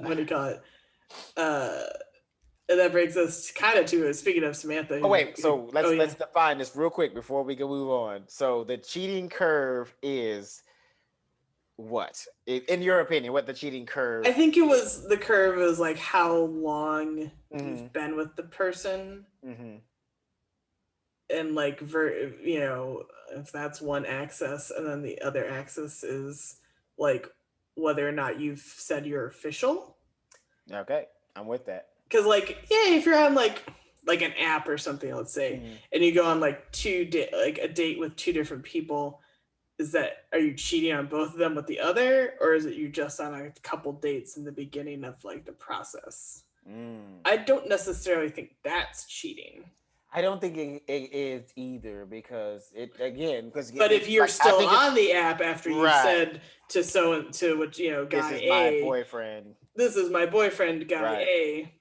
What do you call it? And that brings us kind of to speaking of Samantha. So let's define this real quick before we can move on. So the cheating curve is what, in your opinion? What the cheating curve? I think the curve was like how long you've been with the person, and like if that's one axis, and then the other axis is like whether or not you've said you're official. Okay, I'm with that. Because if you're on like an app or something, let's say, and you go on like a date with two different people, are you cheating on both of them with the other, or is it you just on a couple dates in the beginning of like the process? I don't necessarily think that's cheating. I don't think it is either, because but if you're still on the app after you said to guy this is A, my boyfriend. This is my boyfriend, guy A.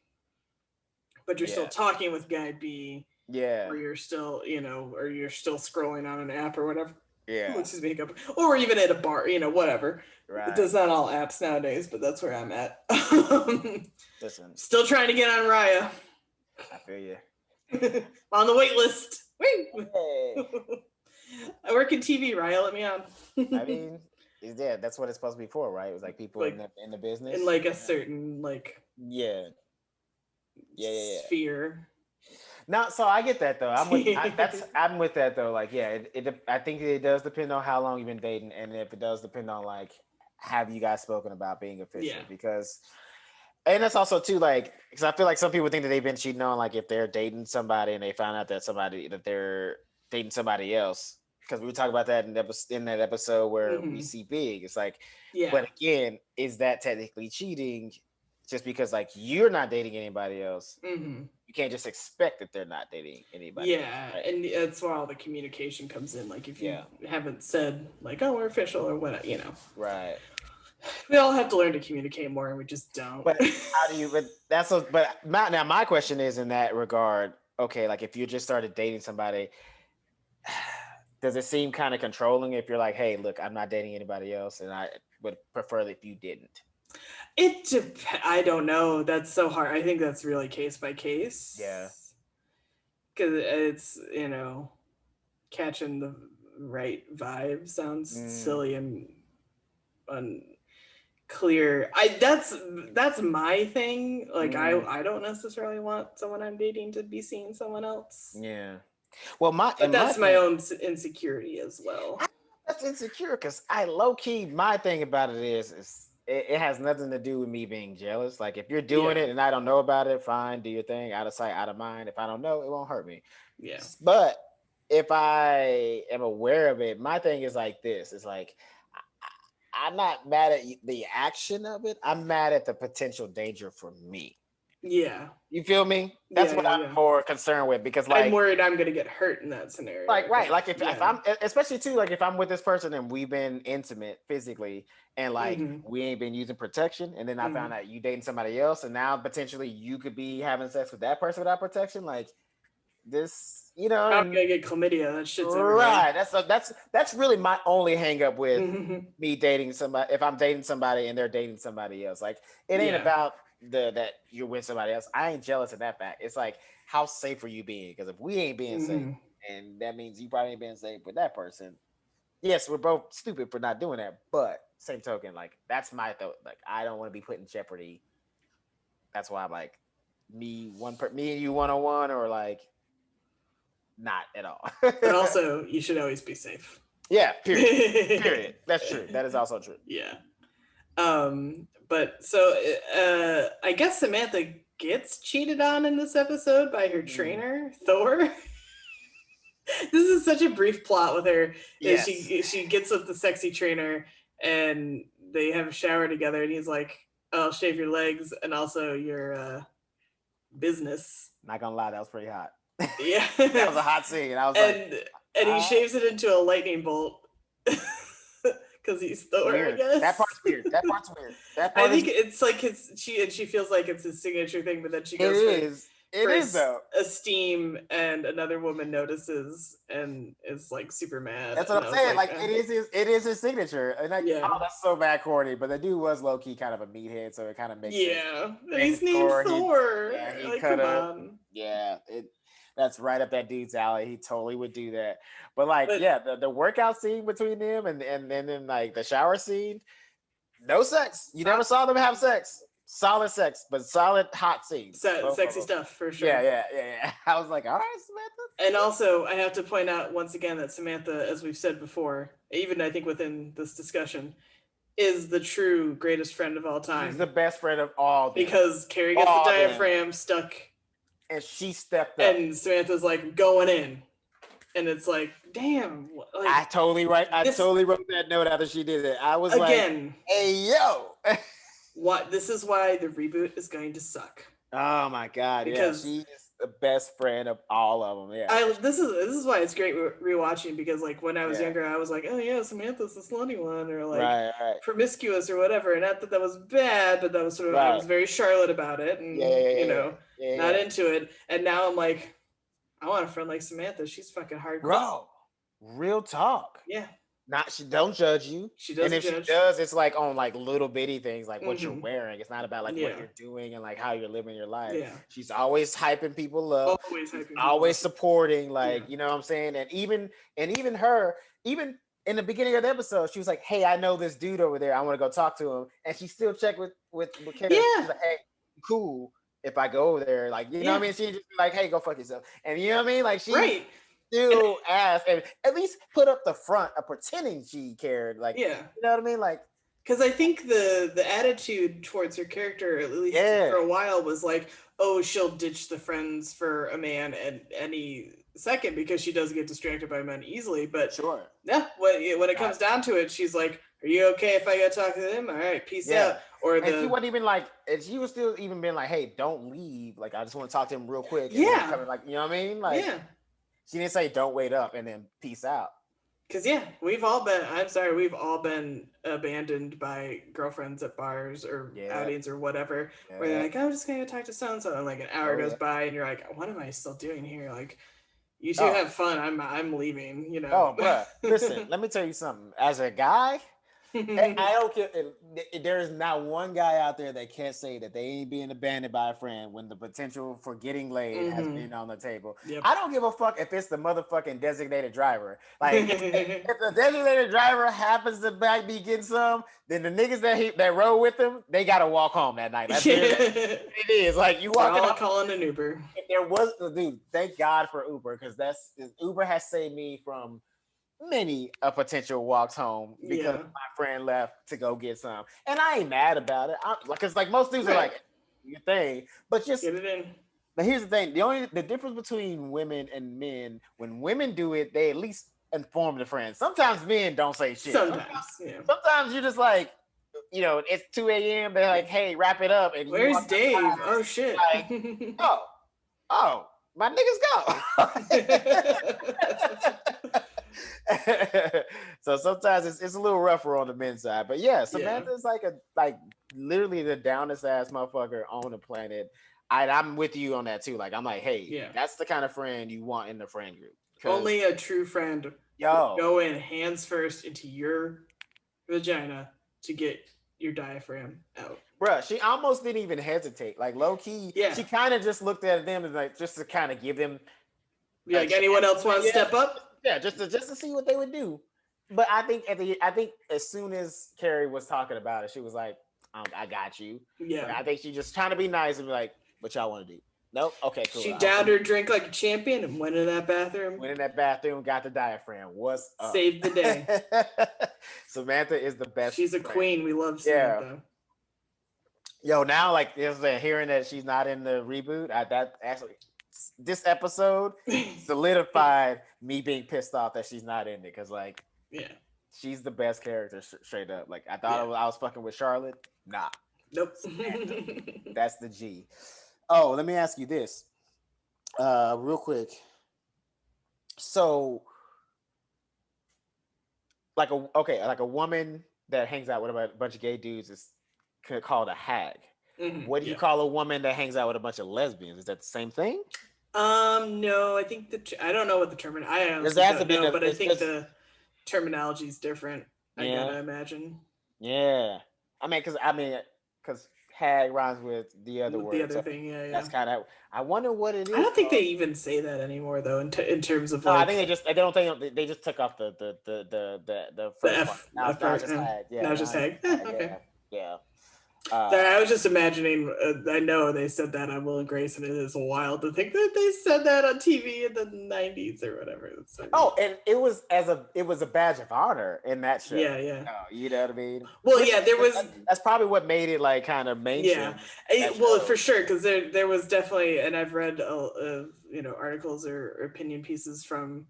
But you're still talking with guy B. Yeah. Or you're still, or you're still scrolling on an app or whatever. Yeah. Which is makeup. Or even at a bar, whatever. Right. It's not all apps nowadays, but that's where I'm at. Listen. Still trying to get on Raya. I feel you. On the wait list. Hey. I work in TV, Raya. Let me on. I mean, that's what it's supposed to be for, right? It was like people in the business. In like a certain sphere. No, so I get that though. I'm with that though. Like, I think it does depend on how long you've been dating, and if it does depend on like, have you guys spoken about being official? Because, and that's also too because I feel like some people think that they've been cheating on, like if they're dating somebody and they found out that they're dating somebody else. Because we were talking about that in that episode where we see Big. It's like, but again, is that technically cheating? Just because like you're not dating anybody else, you can't just expect that they're not dating anybody else, right? And that's where all the communication comes in. Like if you haven't said like, oh, we're official or what, right? We all have to learn to communicate more, and we just don't. But how do you? Now my question is in that regard. Okay, like if you just started dating somebody, does it seem kind of controlling if you're like, hey, look, I'm not dating anybody else, and I would prefer if you didn't? I don't know. That's so hard. I think that's really case by case. Yeah. Because it's, catching the right vibe sounds silly and unclear. That's my thing. Like I don't necessarily want someone I'm dating to be seeing someone else. Yeah. Well, that's my own insecurity as well. That's insecure because I low key, my thing about it is it has nothing to do with me being jealous. Like if you're doing it and I don't know about it, fine, do your thing, out of sight, out of mind. If I don't know, it won't hurt me. Yeah. But if I am aware of it, my thing is like this. It's like I'm not mad at the action of it. I'm mad at the potential danger for me. Yeah. You feel me? That's what I'm more concerned with, because like I'm worried I'm gonna get hurt in that scenario. Like right. Like if I'm, especially too, like if I'm with this person and we've been intimate physically and like we ain't been using protection, and then I found out you dating somebody else, and now potentially you could be having sex with that person without protection, like this, I'm gonna get chlamydia. That shit's right. That's really my only hang up with me dating somebody. If I'm dating somebody and they're dating somebody else, like it ain't about that you're with somebody else. I ain't jealous of that fact. It's like, how safe are you being? Because if we ain't being safe, and that means you probably ain't being safe with that person. Yes, we're both stupid for not doing that, but same token, like that's my thought. Like I don't want to be put in jeopardy. That's why I'm like me and you one-on-one, or like not at all. But also, you should always be safe. Yeah. Period. That's true. That is also true. Yeah. But so I guess Samantha gets cheated on in this episode by her trainer, Thor. This is such a brief plot with her. Yes. She gets with the sexy trainer and they have a shower together and he's like, I'll shave your legs and also your business. Not gonna lie, that was pretty hot. Yeah. That was a hot scene. I was and he shaves it into a lightning bolt. Because he's Thor, I guess. That part's weird. I think it's like she feels like it's his signature thing, but then she goes It is though. A steam, and another woman notices and is like super mad. That's what I'm saying. Like it is his signature. And like, oh, that's so bad corny. But the dude was low key kind of a meathead, so it kind of makes sense. Yeah, and he's named Thor. He come on. Yeah, that's right up that dude's alley. He totally would do that. But the workout scene between them and then like the shower scene, no sex. You never saw them have sex. Solid sex, but solid hot scenes. Sexy stuff for sure. Yeah. I was like, all right, Samantha. And also, I have to point out once again that Samantha, as we've said before, even I think within this discussion, is the true greatest friend of all time. She's the best friend of all. Because Carrie gets the diaphragm stuck. And she stepped up. And Samantha's like, going in. And it's like, damn. Like, I totally wrote that note after she did it. I was like, hey, yo. This is why the reboot is going to suck. Oh my god! Because she is the best friend of all of them. Yeah, this is why it's great rewatching, because like when I was younger, I was like, oh yeah, Samantha's the slutty one, or like promiscuous or whatever. And not that was bad, but that was sort of I was very Charlotte about it, and not into it. And now I'm like, I want a friend like Samantha. She's fucking hardcore. Bro, real talk. Yeah. She don't judge you. She doesn't. And if she does, it's like on like little bitty things, like what you're wearing. It's not about like what you're doing and like how you're living your life. Yeah. She's always hyping people up. Always supporting, like you know what I'm saying. And even her, even in the beginning of the episode, she was like, "Hey, I know this dude over there. I want to go talk to him." And she still checked with Karen. Yeah. She's like, "Hey, cool. If I go over there, like you know what I mean." She just be like, "Hey, go fuck yourself." And you know what I mean? Like she. Still ask and at least put up the front of pretending she cared, like you know what I mean, like because I think the attitude towards her character, at least for a while, was like, oh, she'll ditch the friends for a man at any second because she does get distracted by men easily. But when it comes down to it, she's like, are you okay if I go talk to them? All right, peace out. Or she wasn't even like, and she was still even been like, hey, don't leave, like I just want to talk to him real quick. And like you know what I mean, like she didn't say don't wait up and then peace out. Because we've all been abandoned by girlfriends at bars or outings or whatever, where they're like, I'm just gonna talk to so-and-so, and like an hour goes by and you're like, what am I still doing here? Like, you two have fun, I'm leaving, you know. Oh, bruh, listen, let me tell you something. As a guy, I don't care. There is not one guy out there that can't say that they ain't being abandoned by a friend when the potential for getting laid has been on the table. Yep. I don't give a fuck if it's the motherfucking designated driver. Like, if the designated driver happens to be getting some, then the niggas that rode with him, they gotta walk home that night. That's it is. Like you walking up, calling an Uber. If there was, dude, thank God for Uber, because Uber has saved me from many a potential walks home because my friend left to go get some, and I ain't mad about it. Because like most dudes are like your thing, but just get it in. But here's the thing: the difference between women and men, when women do it, they at least inform the friends. Sometimes men don't say shit. Sometimes you're just like, you know, it's 2 a.m. They're like, hey, wrap it up. And where's Dave? Oh shit! Like, oh, my niggas go. So sometimes it's a little rougher on the men's side, but Samantha's like literally the downest ass motherfucker on the planet. I'm with you on that too. Like I'm like, hey, that's the kind of friend you want in the friend group. Only a true friend go in hands first into your vagina to get your diaphragm out. Bruh, she almost didn't even hesitate. Like low key, she kind of just looked at them and like just to kind of give them. Like anyone else want to step up? Yeah, just to see what they would do. But I think as soon as Carrie was talking about it, she was like, I got you. Yeah. But I think she just trying to be nice and be like, what y'all want to do? Nope. Okay, cool. She downed her drink like a champion and went in that bathroom. Got the diaphragm. What's up? Saved the day. Samantha is the best. She's a queen. We love Samantha. Yo, now like hearing that she's not in the reboot, that actually this episode solidified me being pissed off that she's not in it, because like, she's the best character straight up. Like I thought I was fucking with Charlotte. Nah, nope. That's the G. Oh, let me ask you this, real quick. So, like a woman that hangs out with a bunch of gay dudes is called a hag. Mm-hmm. What do you call a woman that hangs out with a bunch of lesbians? Is that the same thing? No, I think I don't know what the terminology. I honestly don't know, but I think the terminology is different. I gotta imagine. Yeah, I mean, because hag rhymes with the other word. The other thing, yeah. That's kind of. I wonder what it is. I don't think they even say that anymore, though. In terms of, no, I think they just took off the first part. Now it's just hag. Yeah, now it's just hag. Okay. Yeah. I was just imagining. I know they said that on Will and Grace, and it is wild to think that they said that on TV in the 90s or whatever. And it was a badge of honor in that show. Yeah. You know what I mean? Well, there was. That's probably what made it like kind of mainstream. Yeah, well, for sure, because there was definitely, and I've read articles or opinion pieces from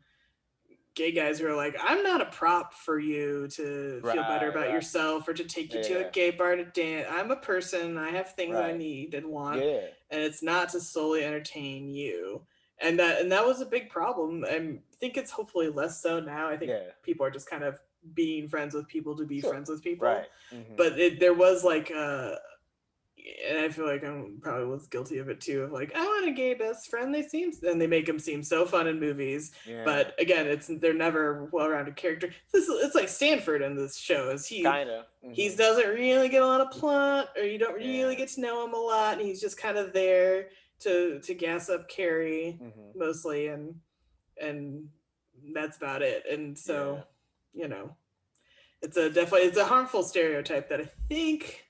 gay guys who are like, I'm not a prop for you to feel better about yourself or to take you to a gay bar to dance. I'm a person. I have things I need and want, and it's not to solely entertain you. And that was a big problem. I think it's hopefully less so now. I think people are just kind of being friends with people to be friends with people. Right. Mm-hmm. But there was like and I feel like I probably was guilty of it too, of like, I want a gay best friend. And they make them seem so fun in movies. Yeah. But again, they're never well-rounded character. It's like Stanford in this show. He doesn't really get a lot of plot, or you don't really get to know him a lot, and he's just kind of there to gas up Carrie mostly, and that's about it. And so it's a harmful stereotype that I think.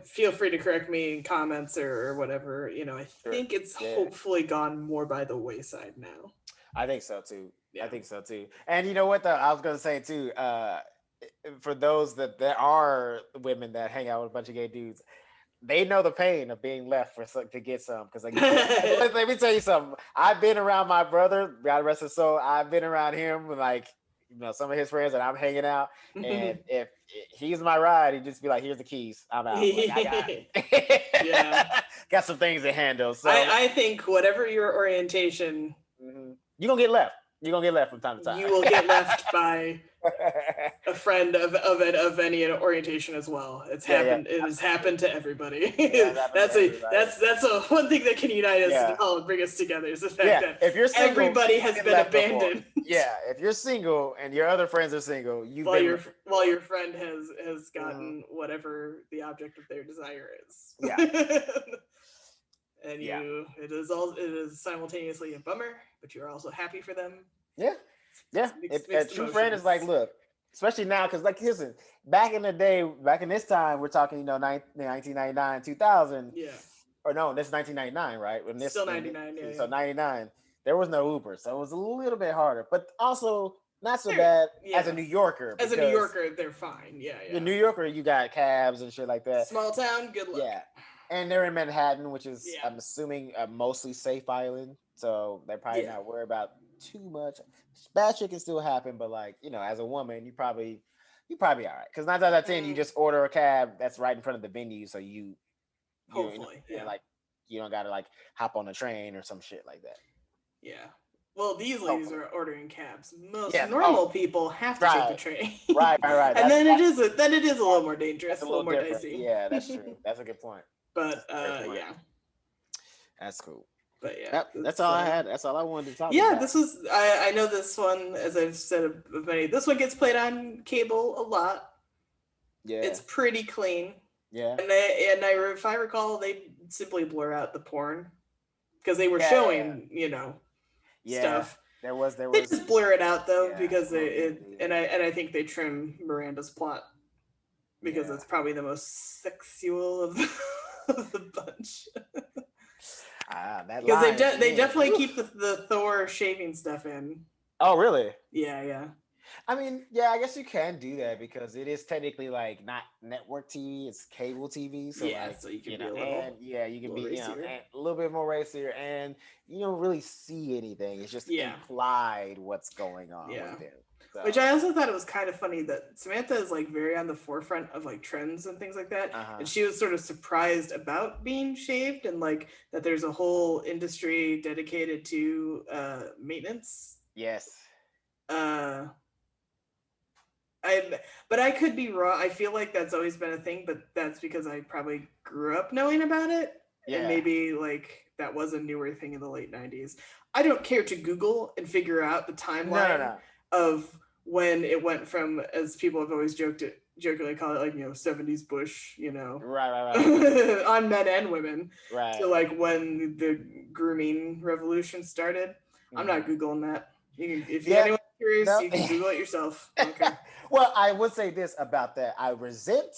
Feel free to correct me in comments or whatever. I think it's hopefully gone more by the wayside now. I think so too. Yeah. I think so too. And you know what? I was going to say too. For those that there are women that hang out with a bunch of gay dudes, they know the pain of being left to get some. Because like, let me tell you something. I've been around my brother. God rest his soul. I've been around him like. Some of his friends, and I'm hanging out, and if he's my ride, he'd just be like, "Here's the keys, I'm out." Like, I got it. Got some things to handle. So I think whatever your orientation, you're gonna get left. You're gonna get left from time to time. You will get left by a friend of any orientation as well. It's happened. It has happened to everybody. That's a one thing that can unite us and all bring us together is the fact that if you're single, everybody has been abandoned. If you're single and your other friends are single, while your friend has gotten whatever the object of their desire is. Yeah. And it is simultaneously a bummer, but you're also happy for them. Yeah. A true friend is like, look, especially now, because like, listen, back in the day, back in this time, we're talking, 1999, 2000. Yeah. Or no, this is 1999, right? When this still 99. So 99, there was no Uber, so it was a little bit harder, but also not so bad as a New Yorker. As a New Yorker, they're fine. Yeah. The New Yorker, you got cabs and shit like that. Small town, good luck. Yeah. And they're in Manhattan, which is, I'm assuming, a mostly safe island. So they're probably not worried about too much. Bad shit can still happen, but like, as a woman, you probably all right. Because 9 times out of 10, you just order a cab that's right in front of the venue, so hopefully, like you don't gotta like hop on a train or some shit like that. Yeah. Well, these ladies are ordering cabs. Most normal people have to take the train. Right. And then it is a little more dangerous, a little more different. dicey. Yeah, that's true. That's a good point. But that's cool. But that's all I had. That's all I wanted to talk about. Yeah, this was. I know this one, as I've said of many. This one gets played on cable a lot. Yeah, it's pretty clean. Yeah, and if I recall, they simply blur out the porn because they were showing, stuff. There was. They just blur it out though because I think they trim Miranda's plot because it's probably the most sexual of the bunch. Because they definitely keep the Thor shaving stuff in. Oh, really? Yeah. I mean, yeah, I guess you can do that because it is technically like not network TV, it's cable TV. So yeah, like, so you can you be know, a little, and yeah, you can be, racier. and a little bit more racier, and you don't really see anything. It's just implied what's going on with them. So. Which I also thought it was kind of funny that Samantha is like very on the forefront of like trends and things like that. And she was sort of surprised about being shaved and like that there's a whole industry dedicated to maintenance. Yes. But I could be wrong. I feel like that's always been a thing, but that's because I probably grew up knowing about it. Yeah. And maybe like that was a newer thing in the late 90s. I don't care to Google and figure out the timeline of when it went from, as people have always jokingly call it, like, 70s Bush, right. on men and women, right? So like when the grooming revolution started. Mm-hmm. I'm not Googling that. If anyone's curious, you can Google it yourself. Okay. Well, I would say this about that: I resent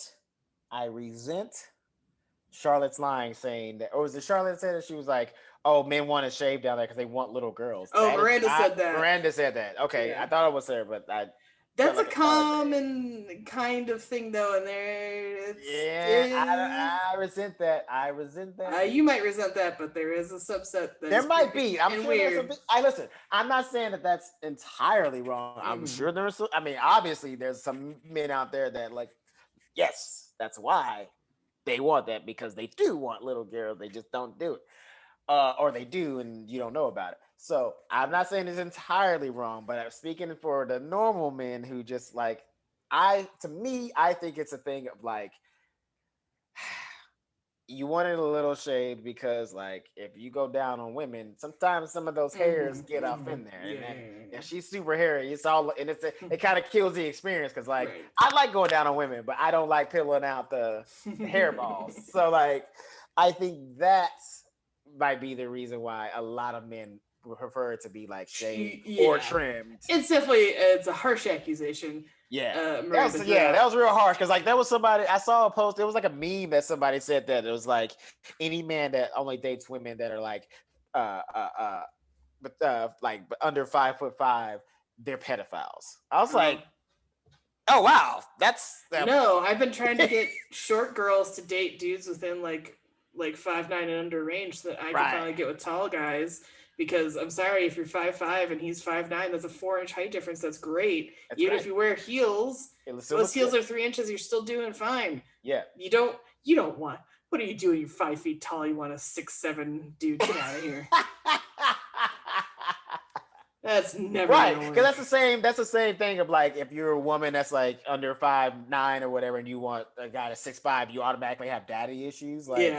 Charlotte's lying, saying that, or was it Charlotte said that she was like, "Oh, men want to shave down there because they want little girls." Oh, Miranda said that. Miranda said that. Okay, I thought it was her, but that's a common kind of thing, though, and I resent that. You might resent that, but there is a subset that there might be. I'm sure weird. Listen. I'm not saying that that's entirely wrong. Mm-hmm. I'm sure there's. I mean, obviously, there's some men out there that like, yes, that's why they want that, because they do want little girls. They just don't do it, or they do, and you don't know about it. So I'm not saying it's entirely wrong, but I'm speaking for the normal men who just like, I think it's a thing of like, you wanted a little shade because like if you go down on women, sometimes some of those hairs get up in there, and she's super hairy. It's all, and it kind of kills the experience because like I like going down on women, but I don't like peeling out the hairballs. So like I think that's might be the reason why a lot of men prefer it to be like shaved or trimmed. It's a harsh accusation. Yeah, that was real harsh because like there was somebody I saw a post. It was like a meme that somebody said that it was like any man that only dates women that are like under 5'5", they're pedophiles. I was like, oh wow, that's no. I've been trying to get short girls to date dudes within like 5'9" and under range so that I can finally get with tall guys. Because I'm sorry, if you're 5'5" and he's 5'9", that's a 4-inch height difference. That's great. Even if you wear heels, those heels are 3 inches. You're still doing fine. Yeah. You don't want. What are you doing? You're 5 feet tall. You want a 6'7" dude? Get out of here. That's never right. Because that's the same thing of like if you're a woman that's like under 5'9" or whatever, and you want a guy that's 6'5", you automatically have daddy issues. Like,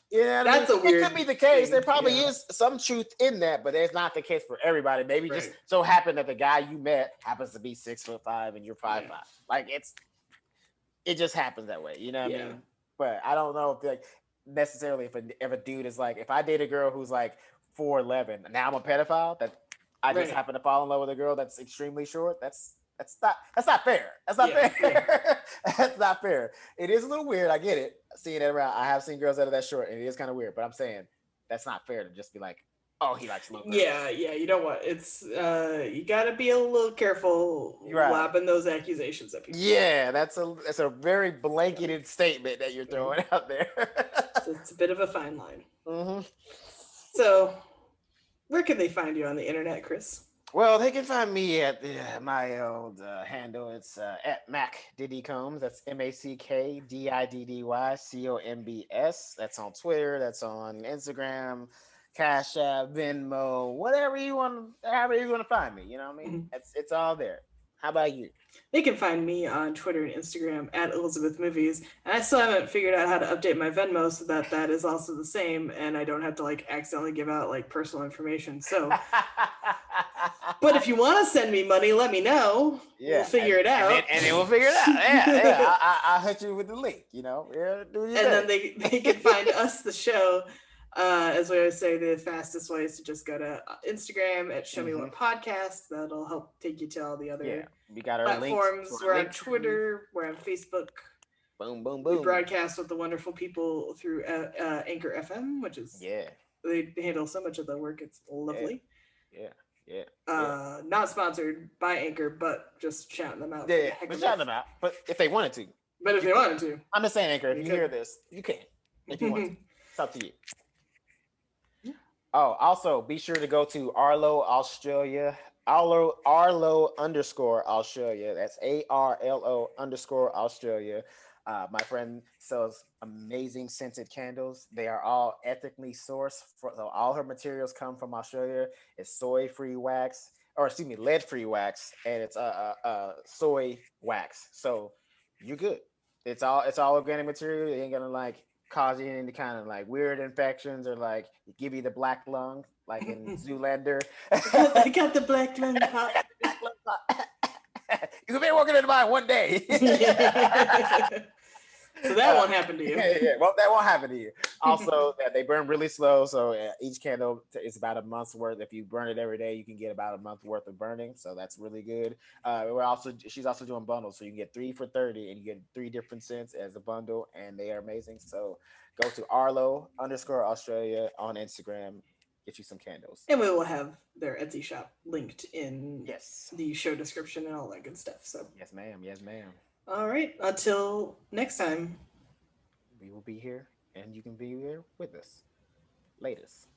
yeah, that's a weird. It could be the case. Thing. There probably is some truth in that, but it's not the case for everybody. Maybe just so happened that the guy you met happens to be 6'5" and you're 5'5". Like it just happens that way. You know what I mean? But I don't know if like necessarily if a dude is like, if I date a girl who's like 4'11", now I'm a pedophile. That I just happen to fall in love with a girl that's extremely short. That's not fair. That's not fair. That's not fair. It is a little weird. I get it. Seeing it around. I have seen girls that are that short, and it is kind of weird. But I'm saying that's not fair to just be like, oh, he likes little girls. Yeah. You know what? It's you got to be a little careful lobbing those accusations at people. Yeah, that's a very blanketed statement that you're throwing out there. So it's a bit of a fine line. Mm-hmm. So, where can they find you on the internet, Chris? Well, they can find me at my old handle. It's at Mack Diddy Combs. That's MackDiddyCombs. That's on Twitter. That's on Instagram, Cash App, Venmo, whatever you want. However you want to find me. You know what I mean? Mm-hmm. It's all there. How about you? They can find me on Twitter and Instagram at Elizabeth Movies. And I still haven't figured out how to update my Venmo so that is also the same, and I don't have to like accidentally give out like personal information. So, but if you want to send me money, let me know. We'll figure it out. And then we'll figure it out. Yeah. I'll hit you with the link. Then they can find us, the show. As we always say, the fastest way is to just go to Instagram at Show Me What Podcast. That'll help take you to all the other we got our platforms. Links. We're on Twitter. We're on Facebook. Boom. We broadcast with the wonderful people through Anchor FM, which is they handle so much of the work. It's lovely. Yeah. Not sponsored by Anchor, but just shouting them out. Yeah, but shouting them out. But if they wanted to. But if they wanted to. I'm just saying, Anchor, if you hear this, you can. If you want to. It's up to you. Oh, also, be sure to go to Arlo Australia. Arlo _ Australia. That's ARLO _ Australia. My friend sells amazing scented candles. They are all ethically sourced. So all her materials come from Australia. It's soy-free wax, or excuse me, lead-free wax, and it's soy wax. So you're good. It's all organic material. It ain't gonna like cause you any kind of like weird infections or like give you the black lung like in Zoolander. I got the black lung pop. You've been working in the mine one day. So that won't happen to you. Yeah, well, that won't happen to you. Also, they burn really slow, so each candle is about a month's worth. If you burn it every day, you can get about a month worth of burning, so that's really good. She's also doing bundles, so you can get 3 for $30, and you get 3 different scents as a bundle, and they are amazing. So go to Arlo _ Australia on Instagram. Get you some candles. And we will have their Etsy shop linked in the show description and all that good stuff. So yes, ma'am. Yes, ma'am. All right. Until next time. We will be here, and you can be here with us. Latest.